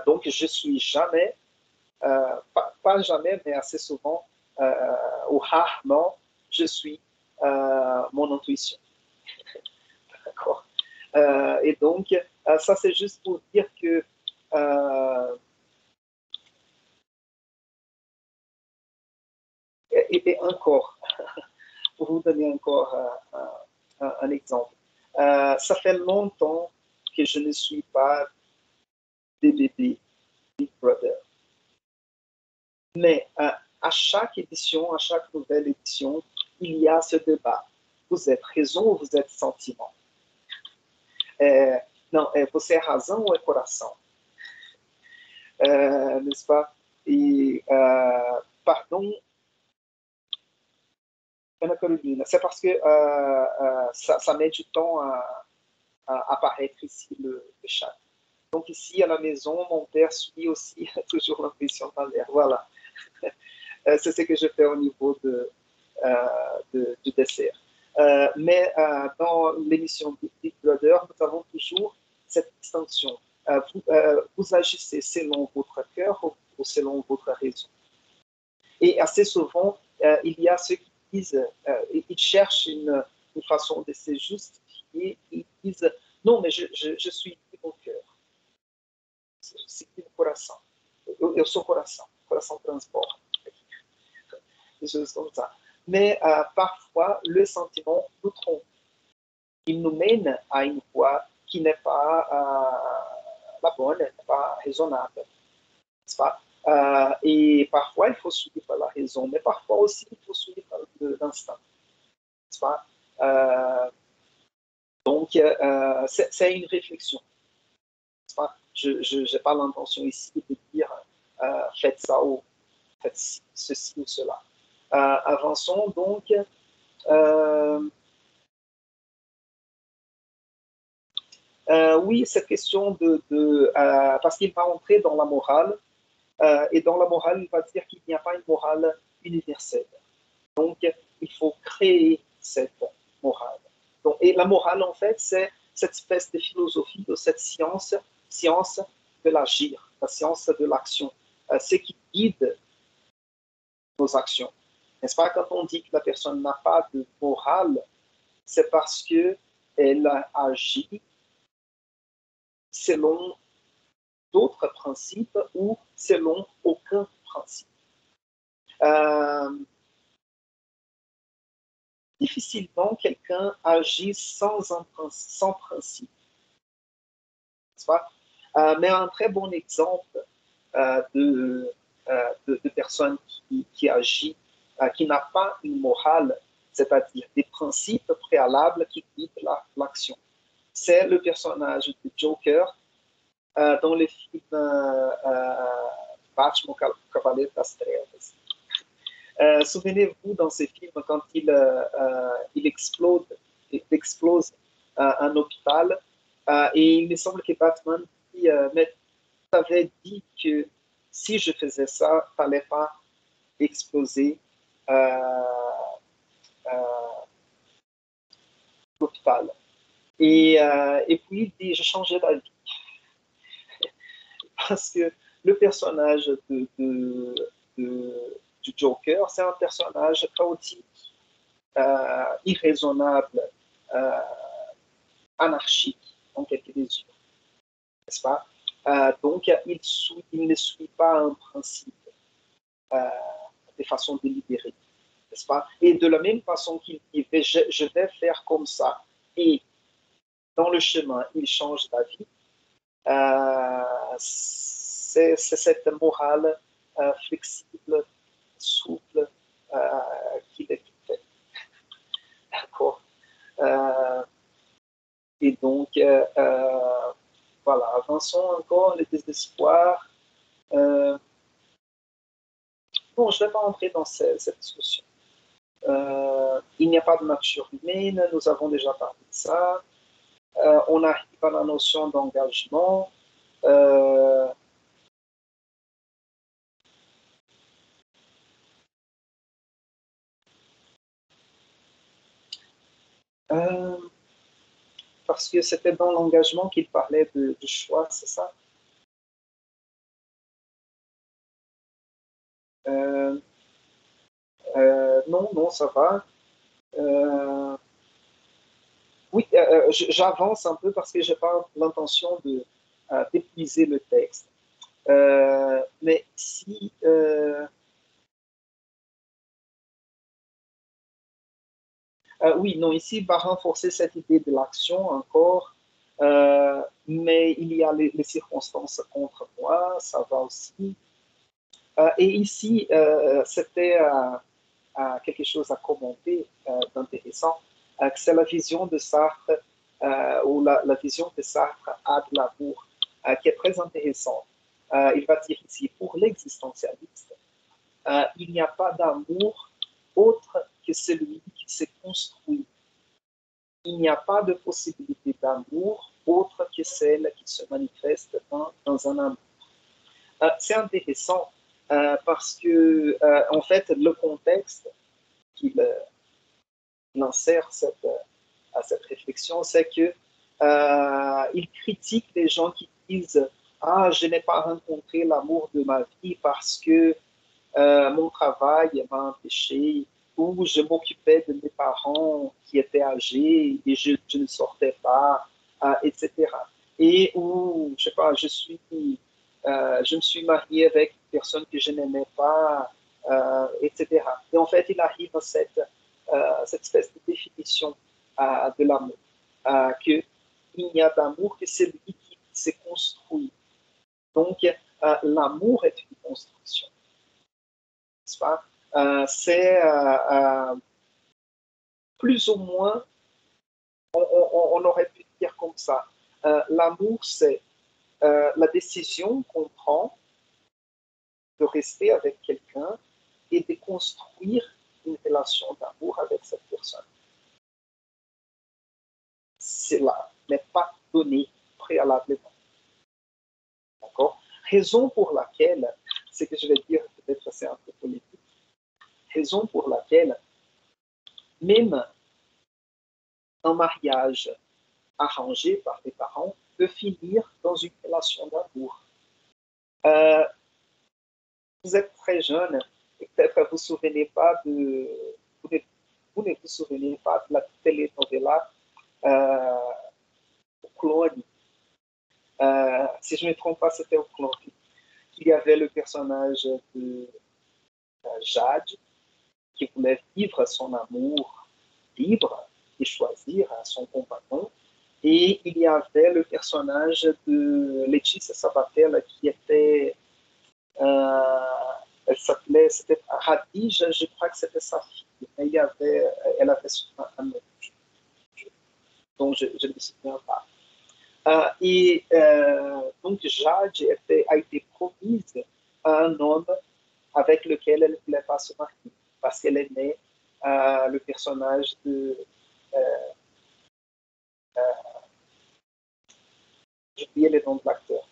Speaker 1: Donc, je suis jamais, pas jamais, mais assez souvent, ou rarement, je suis mon intuition. D'accord. Et donc, ça, c'est juste pour dire que et encore, pour vous donner encore un exemple, ça fait longtemps que je ne suis pas DBB, Big Brother. Mais à chaque édition, à chaque nouvelle édition, il y a ce débat. Vous êtes raison ou vous êtes sentiment? Não, você é razão ou é coração? N'est-ce pas? Et pardon, Ana Carolina, c'est parce que ça met du temps à apparaître ici le chat. Donc ici à la maison, mon père suit aussi toujours l'impression dans l'air. Voilà. C'est ce que je fais au niveau du dessert. Mais dans l'émission Big Brother, nous avons toujours cette distinction. Vous agissez selon votre cœur ou selon votre raison. Et assez souvent, il y a ceux qui disent, ils cherchent une façon de se justifier. Ils disent, non, mais je suis mon cœur. C'est le coração. Eu sou coração. Coração transborda. Des choses comme ça. Mais parfois, le sentiment nous trompe. Il nous mène à une voie qui n'est pas la bonne, n'est pas raisonnable. N'est-ce pas? Et parfois, il faut suivre la raison, mais parfois aussi, il faut suivre l'instinct. N'est-ce pas? Donc, c'est une réflexion. N'est-ce pas? Je n'ai pas l'intention ici de dire faites ça ou faites ceci ou cela. Avançons donc. Oui, cette question parce qu'il va entrer dans la morale, et dans la morale, il va dire qu'il n'y a pas une morale universelle. Donc, il faut créer cette morale. Donc, et la morale, en fait, c'est cette espèce de philosophie, de cette science de l'agir, la science de l'action, ce qui guide nos actions. N'est-ce pas? Quand on dit que la personne n'a pas de morale, c'est parce qu'elle agit selon d'autres principes ou selon aucun principe. Difficilement, quelqu'un agit sans principe. N'est-ce pas? Mais un très bon exemple de personne qui agit, qui n'a pas une morale, c'est-à-dire des principes préalables qui guident l'action. C'est le personnage de Joker dans le film Batman Cavaleiro das Trevas. Souvenez-vous dans ce film quand il explose un hôpital et il me semble que Batman dit mais tu avais dit que si je faisais ça, il ne fallait pas exploser l'hôpital. Et puis il dit je changeais d'avis. Parce que le personnage du Joker, c'est un personnage chaotique, irraisonnable, anarchique, en quelque mesure. N'est-ce pas? Donc, il ne suit pas un principe. de façon délibérée, n'est-ce pas? Et de la même façon qu'il dit, je vais faire comme ça, et dans le chemin, il change d'avis, c'est cette morale flexible, souple, qu'il fait. D'accord. Et donc, voilà, avançons encore, le désespoir. Bon, je ne vais pas entrer dans cette discussion. Il n'y a pas de nature humaine, nous avons déjà parlé de ça. On arrive à la notion d'engagement. Parce que c'était dans l'engagement qu'il parlait de choix, c'est ça? Non, ça va. Oui, j'avance un peu parce que je n'ai pas l'intention d'épuiser le texte. Mais si... oui, non, ici, il va renforcer cette idée de l'action encore, mais il y a les circonstances contre moi, ça va aussi. Et ici, c'était quelque chose à commenter d'intéressant, c'est la vision de Sartre, ou la vision que Sartre a de l'amour, qui est très intéressante. Il va dire ici, pour l'existentialiste, il n'y a pas d'amour autre que celui qui se construit. Il n'y a pas de possibilité d'amour autre que celle qui se manifeste dans un amour. C'est intéressant parce que, en fait, le contexte qu'il insère à cette réflexion, c'est que il critique les gens qui disent « Ah, je n'ai pas rencontré l'amour de ma vie parce que mon travail m'a empêché, ou je m'occupais de mes parents qui étaient âgés et je ne sortais pas, etc. Et où, je sais pas, je me suis marié avec une personne que je n'aimais pas, etc. Et en fait, il arrive à cette espèce de définition de l'amour, qu'il n'y a d'amour que celui qui se construit. Donc, l'amour est une construction. C'est plus ou moins, on aurait pu dire comme ça, l'amour, c'est la décision qu'on prend de rester avec quelqu'un et de construire une relation d'amour avec cette personne. Cela n'est pas donné préalablement. D'accord? Raison pour laquelle, ce que je vais dire, peut-être c'est un peu politique, raison pour laquelle même un mariage arrangé par les parents peut finir dans une relation d'amour. Vous êtes très jeune et peut-être vous ne vous souvenez pas de la telenovela au Clone. Si je ne me trompe pas, c'était au Clone. Il y avait le personnage de Jade qui voulait vivre son amour libre et choisir son compagnon. Et il y avait le personnage de Laetitia Sabatella qui était, elle s'appelait, c'était Radija, je crois que c'était sa fille. Mais elle avait un nom dont je ne me souviens pas. Donc Jade a été promise à un homme avec lequel elle ne voulait pas se marier parce qu'elle aimait le personnage de j'ai oublié le nom de l'acteur.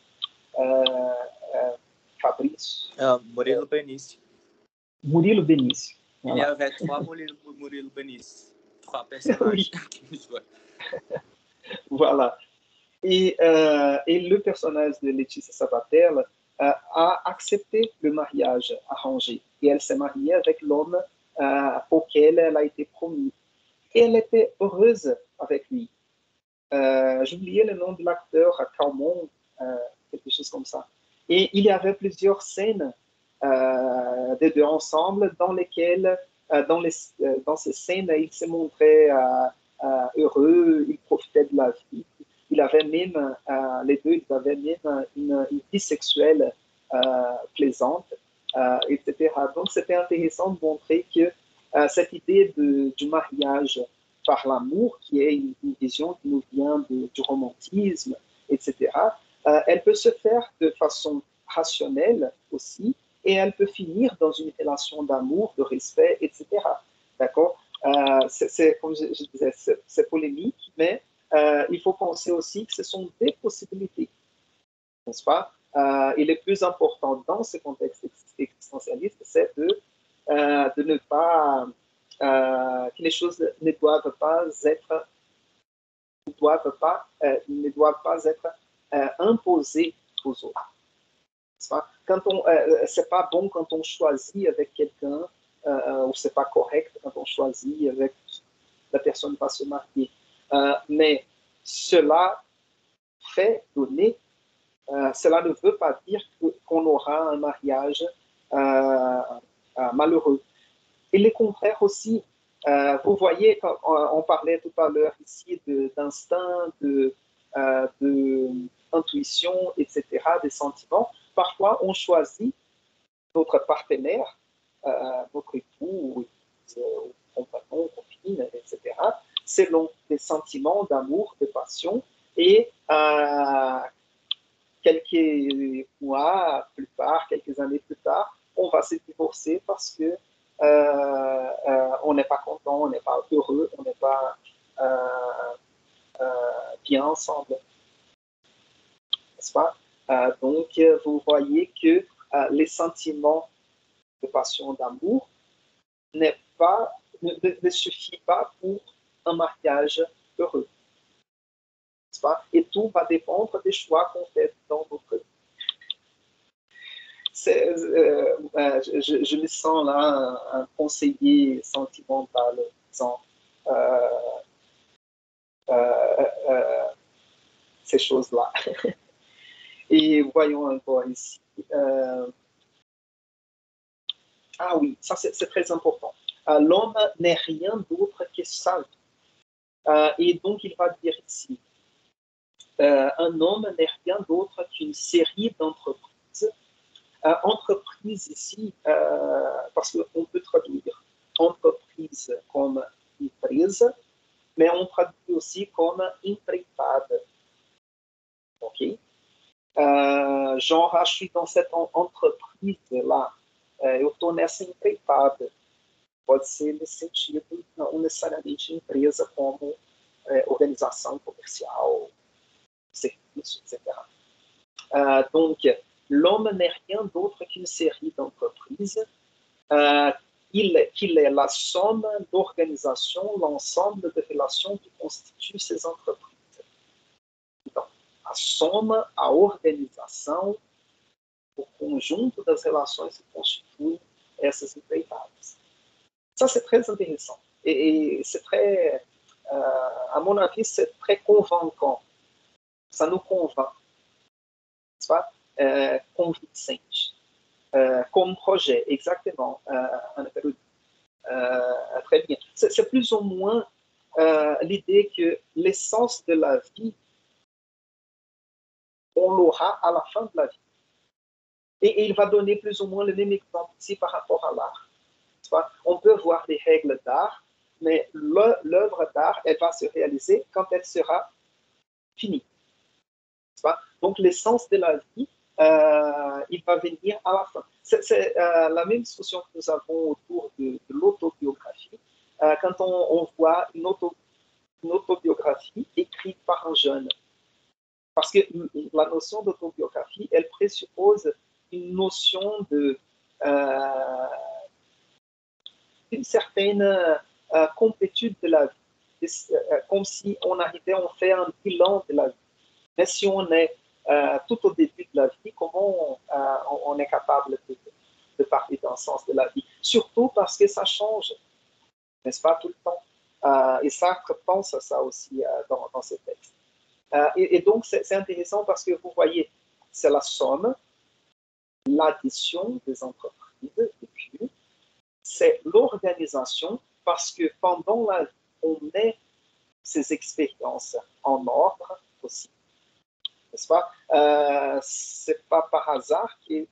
Speaker 1: Fabrice.
Speaker 4: Murilo Benício.
Speaker 1: Murilo Benício.
Speaker 4: Il y avait trois Murilo Benício. Trois personnages. Oui.
Speaker 1: Voilà. Et le personnage de Laetitia Sabatella a accepté le mariage arrangé. Et elle s'est mariée avec l'homme auquel elle a été promise. Et elle était heureuse avec lui. J'oubliais le nom de l'acteur, Calmon, quelque chose comme ça. Et il y avait plusieurs scènes des deux ensemble dans lesquels, dans ces scènes, il s'est montré heureux, il profitait de la vie. Il avait même, les deux, ils avaient même une vie sexuelle plaisante, etc. Donc, c'était intéressant de montrer que cette idée du mariage par l'amour, qui est une vision qui nous vient du romantisme, etc., elle peut se faire de façon rationnelle aussi, et elle peut finir dans une relation d'amour, de respect, etc. D'accord? Comme je disais, c'est polémique, mais il faut penser aussi que ce sont des possibilités, n'est-ce pas? Et le plus important dans ce contexte existentialiste, c'est de ne pas, que les choses ne doivent pas être, ne doivent pas être imposées aux autres. C'est pas bon quand on choisit avec quelqu'un, ou c'est pas correct quand on choisit avec la personne va se marier. Mais cela fait donner, cela ne veut pas dire qu'on aura un mariage malheureux. Et le contraire aussi, vous voyez, quand on parlait tout à l'heure ici d'instinct, d'intuition, etc., des sentiments. Parfois, on choisit notre partenaire, notre époux, compagnon, copine, etc., selon des sentiments d'amour, de passion, et quelques mois plus tard, quelques années plus tard, on va se divorcer parce que on n'est pas content, on n'est pas heureux, on n'est pas bien ensemble, n'est-ce pas? Donc, vous voyez que les sentiments de passion, d'amour ne suffit pas pour un mariage heureux, n'est-ce pas? Et tout va dépendre des choix qu'on fait dans notre vie. Je me sens là un conseiller sentimental, disant ces choses-là. Et voyons encore ici. Ah oui, ça c'est très important. L'homme n'est rien d'autre que ça. Et donc il va dire ici, un homme n'est rien d'autre qu'une série d'entreprises. Entreprise ici, parce qu'on peut traduire entreprise comme empresa, mais on traduit aussi comme empreitada. Ok? Genre, je suis dans cette entreprise-là, eu estou nessa empreitada. Pode ser nesse sentido, não necessariamente empresa como organização comercial, serviço, etc. Donc, l'homme n'est rien d'autre qu'une série d'entreprises, qu'il est la somme d'organisations, l'ensemble de relations qui constituent ces entreprises. Então, a soma, a organização, o conjunto das relações que constituem essas empreitadas. Ça, c'est très intéressant. Et c'est très, à mon avis, c'est très convaincant. Ça nous convainc. N'est-ce pas? Convincente. Comme projet, exactement, Ana Carolina. Très bien. C'est plus ou moins l'idée que l'essence de la vie, on l'aura à la fin de la vie. Et il va donner plus ou moins le même exemple ici par rapport à l'art. On peut voir des règles d'art, mais l'œuvre d'art, elle va se réaliser quand elle sera finie. Donc, l'essence de la vie, il va venir à la fin. C'est la même discussion que nous avons autour de l'autobiographie. Quand on voit une autobiographie écrite par un jeune. Parce que la notion d'autobiographie, elle présuppose une notion d'une certaine complétude de la vie. Comme si on arrivait, on fait un bilan de la vie. Mais si on est tout au début de la vie, comment on est capable de parler d'un sens de la vie? Surtout parce que ça change, n'est-ce pas, tout le temps. Et Sartre pense à ça aussi dans ce texte. Et donc, c'est intéressant parce que vous voyez, c'est la somme l'addition des entreprises, et puis c'est l'organisation, parce que pendant la vie, on met ces expériences en ordre aussi, n'est-ce pas? C'est pas par hasard que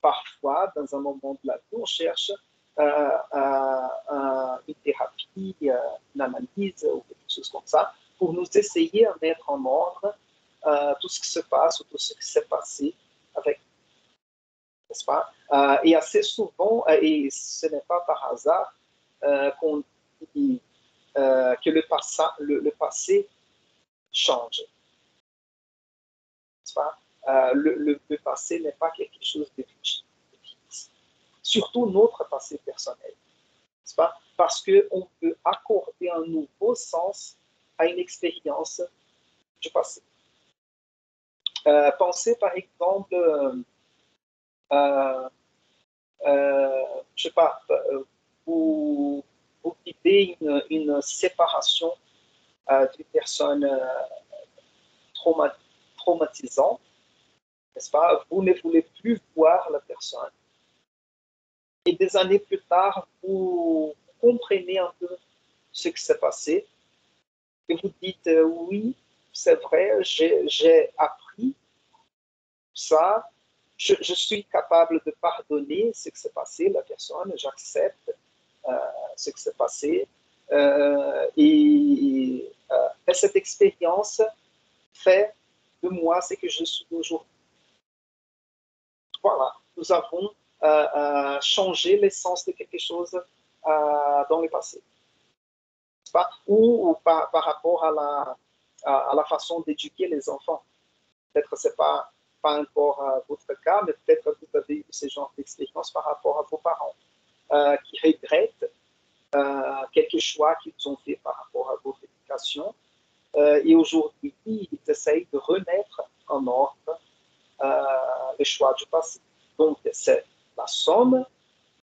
Speaker 1: parfois, dans un moment de la vie, on cherche une thérapie, une analyse ou quelque chose comme ça, pour nous essayer à mettre en ordre tout ce qui se passe ou tout ce qui s'est passé avec nous, n'est-ce pas? Et assez souvent, et ce n'est pas par hasard qu'on dit que le passé change, n'est-ce pas? Le passé n'est pas quelque chose de fixe, surtout notre passé personnel, n'est-ce pas? Parce qu'on peut accorder un nouveau sens à une expérience du passé. Pensez par exemple, je sais pas, vous vivez une séparation d'une personne traumatisante, n'est-ce pas? Vous ne voulez plus voir la personne. Et des années plus tard, vous comprenez un peu ce qui s'est passé et vous dites oui, c'est vrai, j'ai appris ça, je suis capable de pardonner ce qui s'est passé, la personne, j'accepte ce qui s'est passé. Et cette expérience fait de moi ce que je suis aujourd'hui. Voilà, nous avons changé l'essence de quelque chose dans le passé. Ou par rapport à la façon d'éduquer les enfants. Peut-être que ce n'est pas encore votre cas, mais peut-être que vous avez eu ce genre d'expérience par rapport à vos parents qui regrettent quelques choix qu'ils ont fait par rapport à votre éducation. Et aujourd'hui, ils essayent de remettre en ordre les choix du passé. Donc, c'est la somme,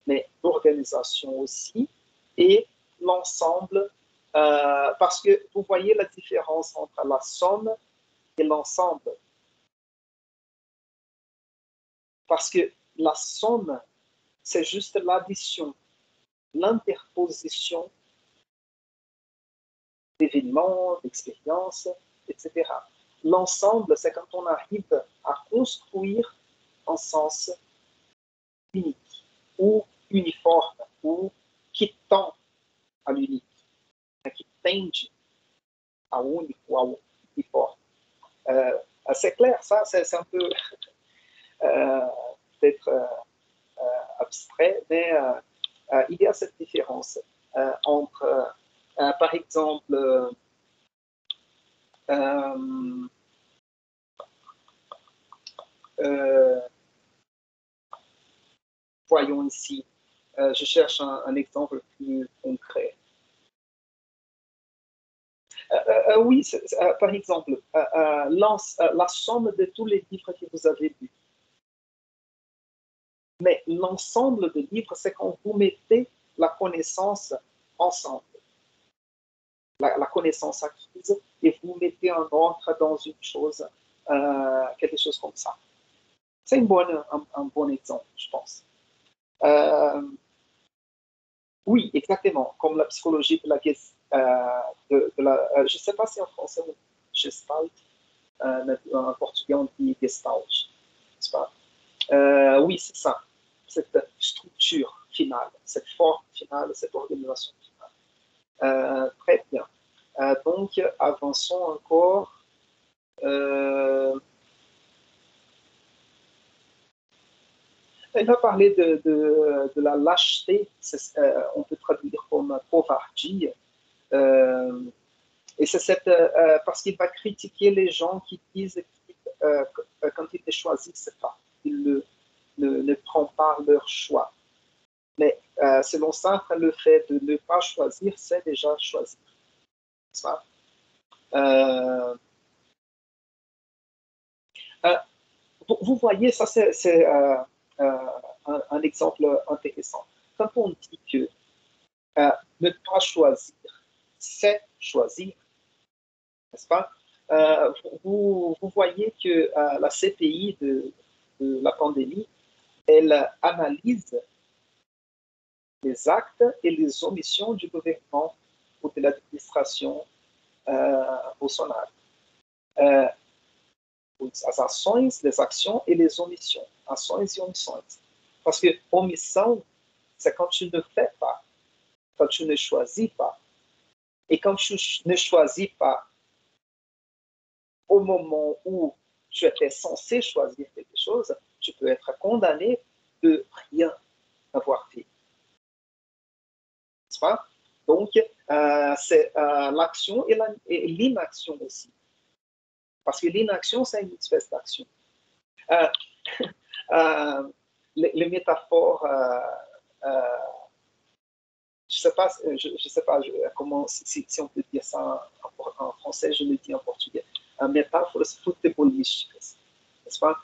Speaker 1: mais l'organisation aussi, et l'ensemble, parce que vous voyez la différence entre la somme et l'ensemble. Parce que la somme, c'est juste l'addition, l'interposition d'événements, d'expériences, etc. L'ensemble, c'est quand on arrive à construire un sens unique ou uniforme ou qui tend à l'unique, qui tende à único ou à uniforme. C'est clair, ça, c'est un peu peut-être abstrait, mais il y a cette différence entre, par exemple, voyons ici, je cherche un exemple plus concret. Oui, par exemple, la somme de tous les livres que vous avez lus. Mais l'ensemble des livres, c'est quand vous mettez la connaissance ensemble, la connaissance acquise, et vous mettez en ordre dans une chose, quelque chose comme ça. C'est un bon exemple, je pense. Oui, exactement, comme la psychologie de la je ne sais pas si en français on dit gestalt, en portugais on dit gestalt, n'est-ce pas? Oui, c'est ça, cette structure finale, cette forme finale, cette organisation finale. Très bien. Donc, avançons encore. Il va parler de la lâcheté, on peut traduire comme pauvardie. Et c'est parce qu'il va critiquer les gens qui disent quand ils ne choisissent pas, ils ne prennent pas leur choix. Mais selon ça, le fait de ne pas choisir, c'est déjà choisir. Ça. Vous voyez, ça c'est un exemple intéressant. Quand on dit que ne pas choisir, c'est choisir, n'est-ce pas? Vous voyez que la CPI de la pandémie, elle analyse les actes et les omissions du gouvernement ou de l'administration Bolsonaro. As ações, les actions et les omissions. Ações e omissões. Parce que omission, c'est quand tu ne fais pas, quand tu ne choisis pas. Et quand tu ne choisis pas au moment où tu étais censé choisir quelque chose, tu peux être condamné de rien avoir fait. N'est-ce pas? Donc, c'est l'action et l'inaction aussi. Parce que l'inaction, c'est une espèce d'action. Les métaphores, je ne sais pas comment, si on peut dire ça en français, je le dis en portugais. Metáforas futebolísticas, n'est-ce pas?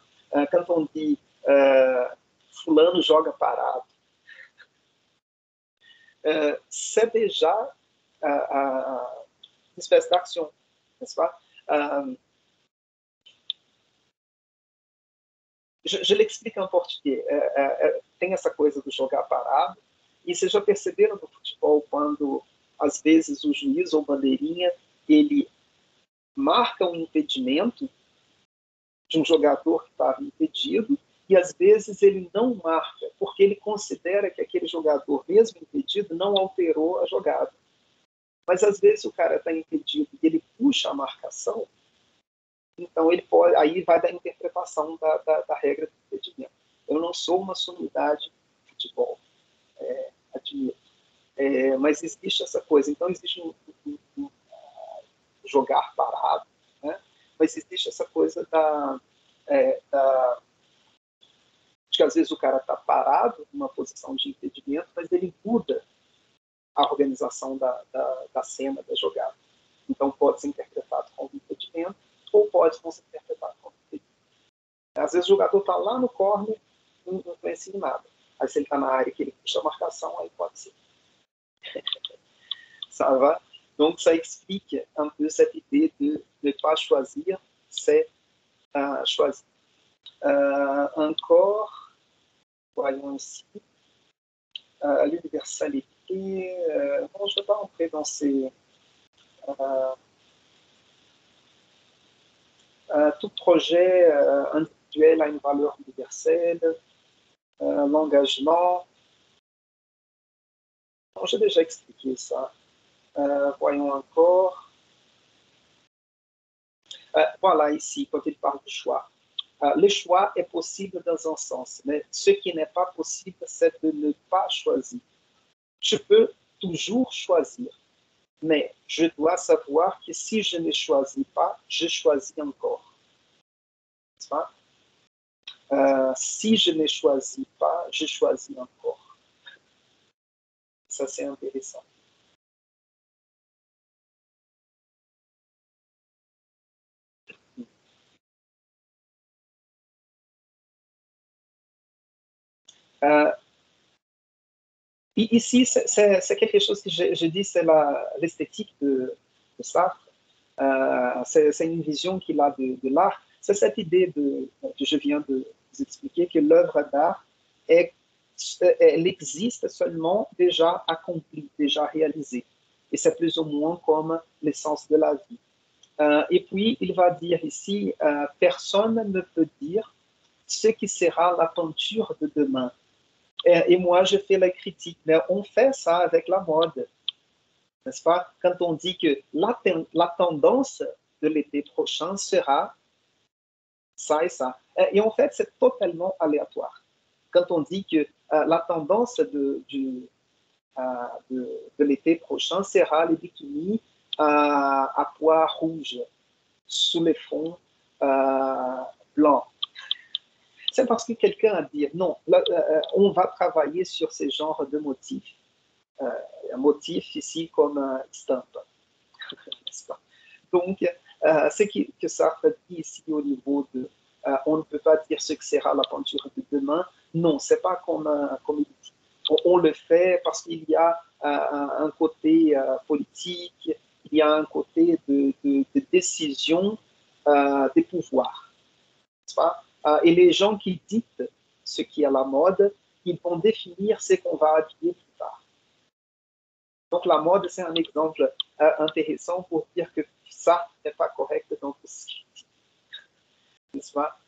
Speaker 1: Quand on dit fulano joga parado, c'est déjà une espèce d'action, n'est-ce pas? Je l'explique em português. Tem essa coisa do jogar parado, e vocês já perceberam no futebol quando, às vezes, o juiz ou bandeirinha, ele marca um impedimento de um jogador que estava impedido, e às vezes ele não marca, porque ele considera que aquele jogador, mesmo impedido, não alterou a jogada. Mas às vezes o cara está impedido e ele puxa a marcação, então ele pode, aí vai da interpretação da regra do impedimento. Eu não sou uma sumidade de futebol, admito. Mas existe essa coisa, então existe um jogar parado, né? Mas existe essa coisa de que às vezes o cara está parado numa posição de impedimento, mas ele muda a organização da cena, da jogada. Então pode ser interpretado como impedimento ou pode não ser interpretado como impedimento. Às vezes o jogador está lá no corner, não conhece nada. Aí se ele está na área que ele puxa a marcação, aí pode ser. Ça va? Donc, ça explique un peu cette idée de ne pas choisir, c'est choisir. Encore, voyons ici, l'universalité. Bon, je ne vais pas entrer dans ces... tout projet individuel a une valeur universelle. L'engagement. Bon, j'ai déjà expliqué ça. Voyons encore. Voilà, ici, quand il parle du choix. Le choix est possible dans un sens, mais ce qui n'est pas possible, c'est de ne pas choisir. Je peux toujours choisir, mais je dois savoir que si je ne choisis pas, je choisis encore. N'est-ce pas? Si je ne choisis pas, je choisis encore. Ça, c'est intéressant. Ici, c'est quelque chose que je dis, c'est l'esthétique de Sartre. C'est une vision qu'il a de l'art. C'est cette idée que je viens de vous expliquer, que l'œuvre d'art, elle existe seulement déjà accomplie, déjà réalisée. Et c'est plus ou moins comme l'essence de la vie. Et puis, il va dire ici, personne ne peut dire ce qui sera la peinture de demain. Et moi, je fais la critique, mais on fait ça avec la mode, n'est-ce pas? Quand on dit que la tendance de l'été prochain sera ça et ça. Et en fait, c'est totalement aléatoire. Quand on dit que la tendance de l'été prochain sera les bikinis à pois rouges sous les fonds blancs. C'est parce que quelqu'un a dit non, on va travailler sur ces genres de motifs. Un motif ici comme estampe. Donc, ce que Sartre dit ici au niveau de on ne peut pas dire ce que sera la peinture de demain. Non, c'est pas comme il dit. On le fait parce qu'il y a un côté politique, il y a un côté de décision des pouvoirs. N'est-ce pas? Et les gens qui dictent ce qui est à la mode, ils vont définir ce qu'on va habiller plus tard. Donc la mode, c'est un exemple intéressant pour dire que ça n'est pas correct dans tout ce qui est dit. N'est-ce pas?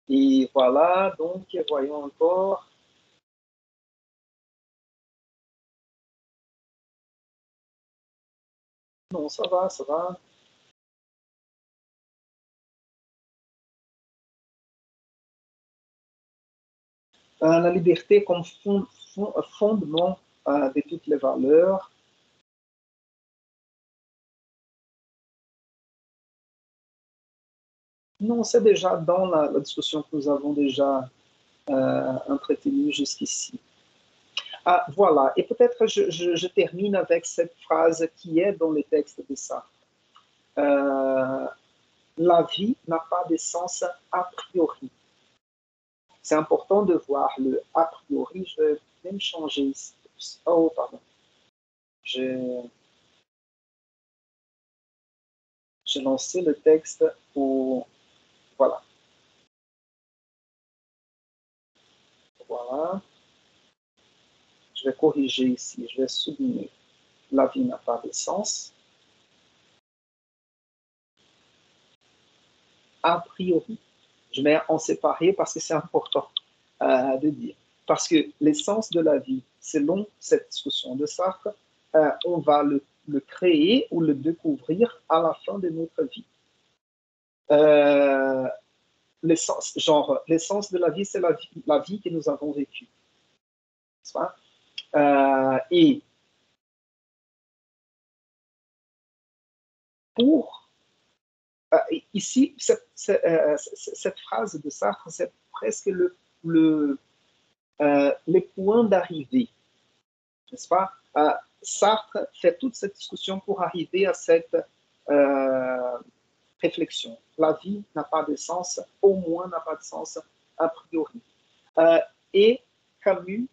Speaker 1: Et voilà, donc voyons encore. Non, ça va, ça va. La liberté comme fondement de toutes les valeurs. Non, c'est déjà dans la discussion que nous avons déjà entretenue jusqu'ici. Ah, voilà, et peut-être je termine avec cette phrase qui est dans le texte de Sartre. La vie n'a pas de sens a priori. C'est important de voir le a priori. Je vais même changer ici. Oh, pardon. J'ai lancé le texte pour... Voilà. Voilà. Je vais corriger ici. Je vais souligner. La vie n'a pas de sens. A priori. Je mets en séparé parce que c'est important de dire. Parce que l'essence de la vie, selon cette discussion de Sartre, on va le créer ou le découvrir à la fin de notre vie. L'essence de la vie, c'est la vie que nous avons vécue. Et pour ici, cette phrase de Sartre, c'est presque le point d'arrivée, n'est-ce pas? Sartre fait toute cette discussion pour arriver à cette réflexion. La vie n'a pas de sens, au moins n'a pas de sens a priori. Et Camus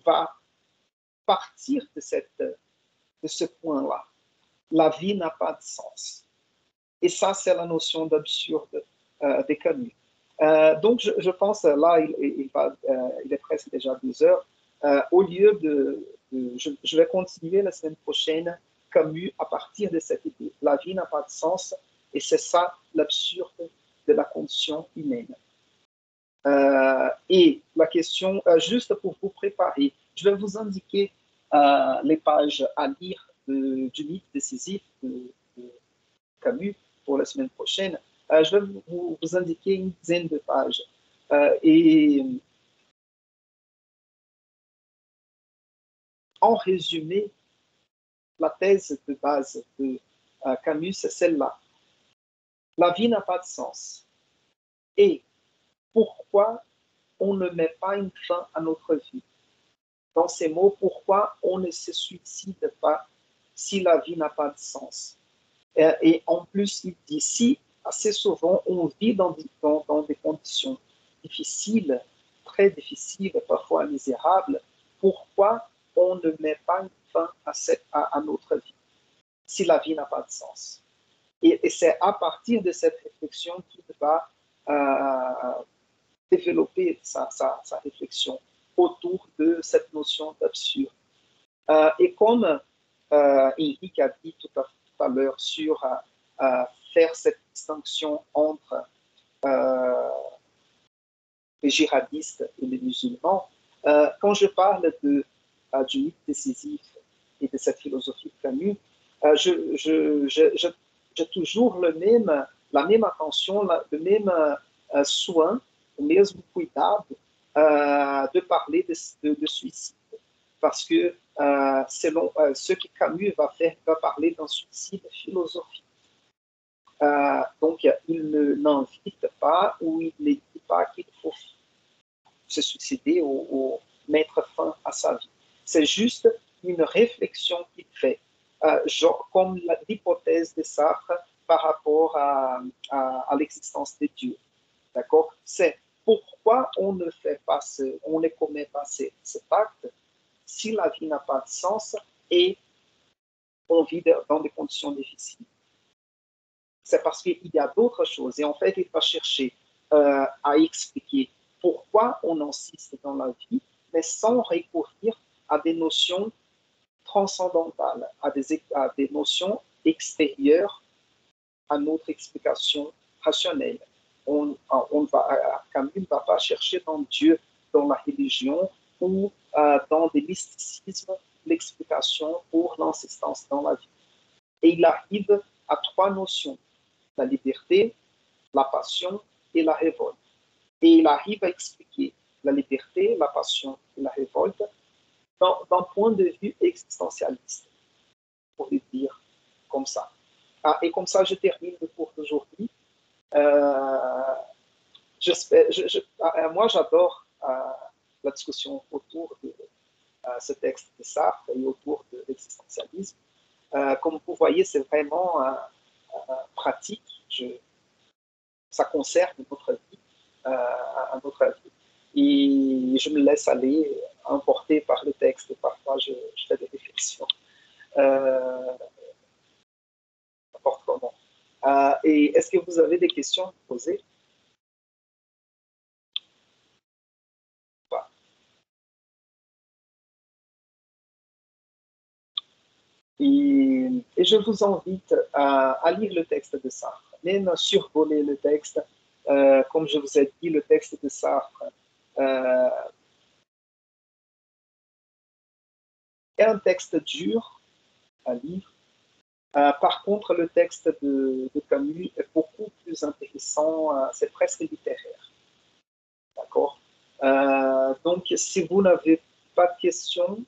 Speaker 1: va partir de ce point-là. La vie n'a pas de sens. Et ça, c'est la notion d'absurde de Camus. Donc, je pense, là, il est presque déjà 2 heures. Au lieu je vais continuer la semaine prochaine Camus à partir de cette idée. La vie n'a pas de sens et c'est ça l'absurde de la condition humaine. Et la question, juste pour vous préparer, je vais vous indiquer les pages à lire du mythe décisif de Camus pour la semaine prochaine. Je vais vous indiquer une dizaine de pages. Et en résumé, la thèse de base de Camus, c'est celle-là. La vie n'a pas de sens. Et pourquoi on ne met pas une fin à notre vie? Dans ces mots, pourquoi on ne se suicide pas si la vie n'a pas de sens? Et en plus, il dit, si assez souvent on vit dans des conditions difficiles, très difficiles, parfois misérables, pourquoi on ne met pas une fin à notre vie si la vie n'a pas de sens? Et c'est à partir de cette réflexion qu'il va développer sa réflexion autour de cette notion d'absurde. Et comme Henrique a dit tout à l'heure sur faire cette distinction entre les djihadistes et les musulmans, quand je parle du mythe décisif et de cette philosophie de Camus, j'ai toujours la même attention, le même soin, le même cuidado de parler de suicide. Parce que selon ce que Camus va parler d'un suicide philosophique. Donc, il n'invite pas ou il ne dit pas qu'il faut se suicider ou mettre fin à sa vie. C'est juste une réflexion qu'il fait, genre comme l'hypothèse de Sartre par rapport à l'existence de Dieu. D'accord? C'est pourquoi on ne commet pas cet acte si la vie n'a pas de sens et on vit dans des conditions difficiles. c'est parce qu'il y a d'autres choses. Et en fait, il va chercher à expliquer pourquoi on insiste dans la vie, mais sans recourir à des notions transcendantales, à des notions extérieures à notre explication rationnelle. Camus ne va pas chercher dans Dieu, dans la religion ou dans des mysticismes l'explication pour l'insistance dans la vie. Et il arrive à trois notions, la liberté, la passion et la révolte. Et il arrive à expliquer la liberté, la passion et la révolte d'un point de vue existentialiste, pour le dire comme ça. Et comme ça, je termine le cours d'aujourd'hui. Moi, j'adore la discussion autour de ce texte de Sartre et autour de l'existentialisme. Comme vous voyez, c'est vraiment pratique. Ça concerne notre vie, à notre avis. Et je me laisse aller, emporter par le texte. Parfois, je fais des réflexions. N'importe comment. Et est-ce que vous avez des questions à poser? Et je vous invite à lire le texte de Sartre, même survoler le texte. Comme je vous ai dit, le texte de Sartre est un texte dur à lire. Par contre, le texte de Camus est beaucoup plus intéressant, c'est presque littéraire. D'accord? Donc, si vous n'avez pas de questions,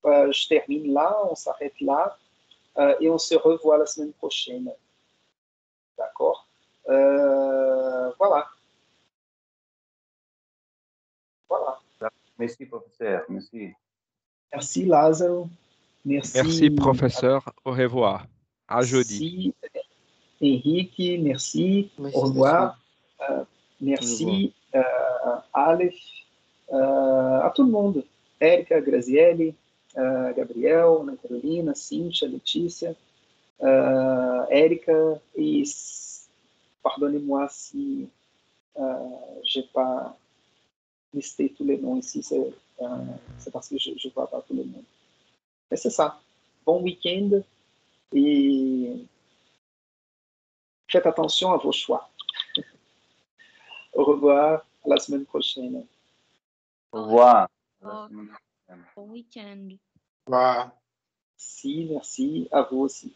Speaker 1: je termine là, on s'arrête là, et on se revoit la semaine prochaine. D'accord? Voilà. Voilà.
Speaker 2: Merci, professeur. Merci.
Speaker 1: Merci, Lázaro.
Speaker 3: Merci, professeur. Au revoir. À jeudi.
Speaker 1: Merci, Henrique. Merci. Au revoir. Merci, Aleph. A tout mundo. Érica, Graziele, Gabriel, Ana Carolina, Cíntia, Letícia, Érica, et pardonnez-moi si je n'ai pas listé tous les noms ici, c'est parce que je ne vois pas tous les noms. Mais c'est ça. Bon week-end et faites attention à vos choix. Au revoir, à la semaine prochaine.
Speaker 2: Au revoir.
Speaker 5: Bon week-end.
Speaker 1: Merci, à vous aussi.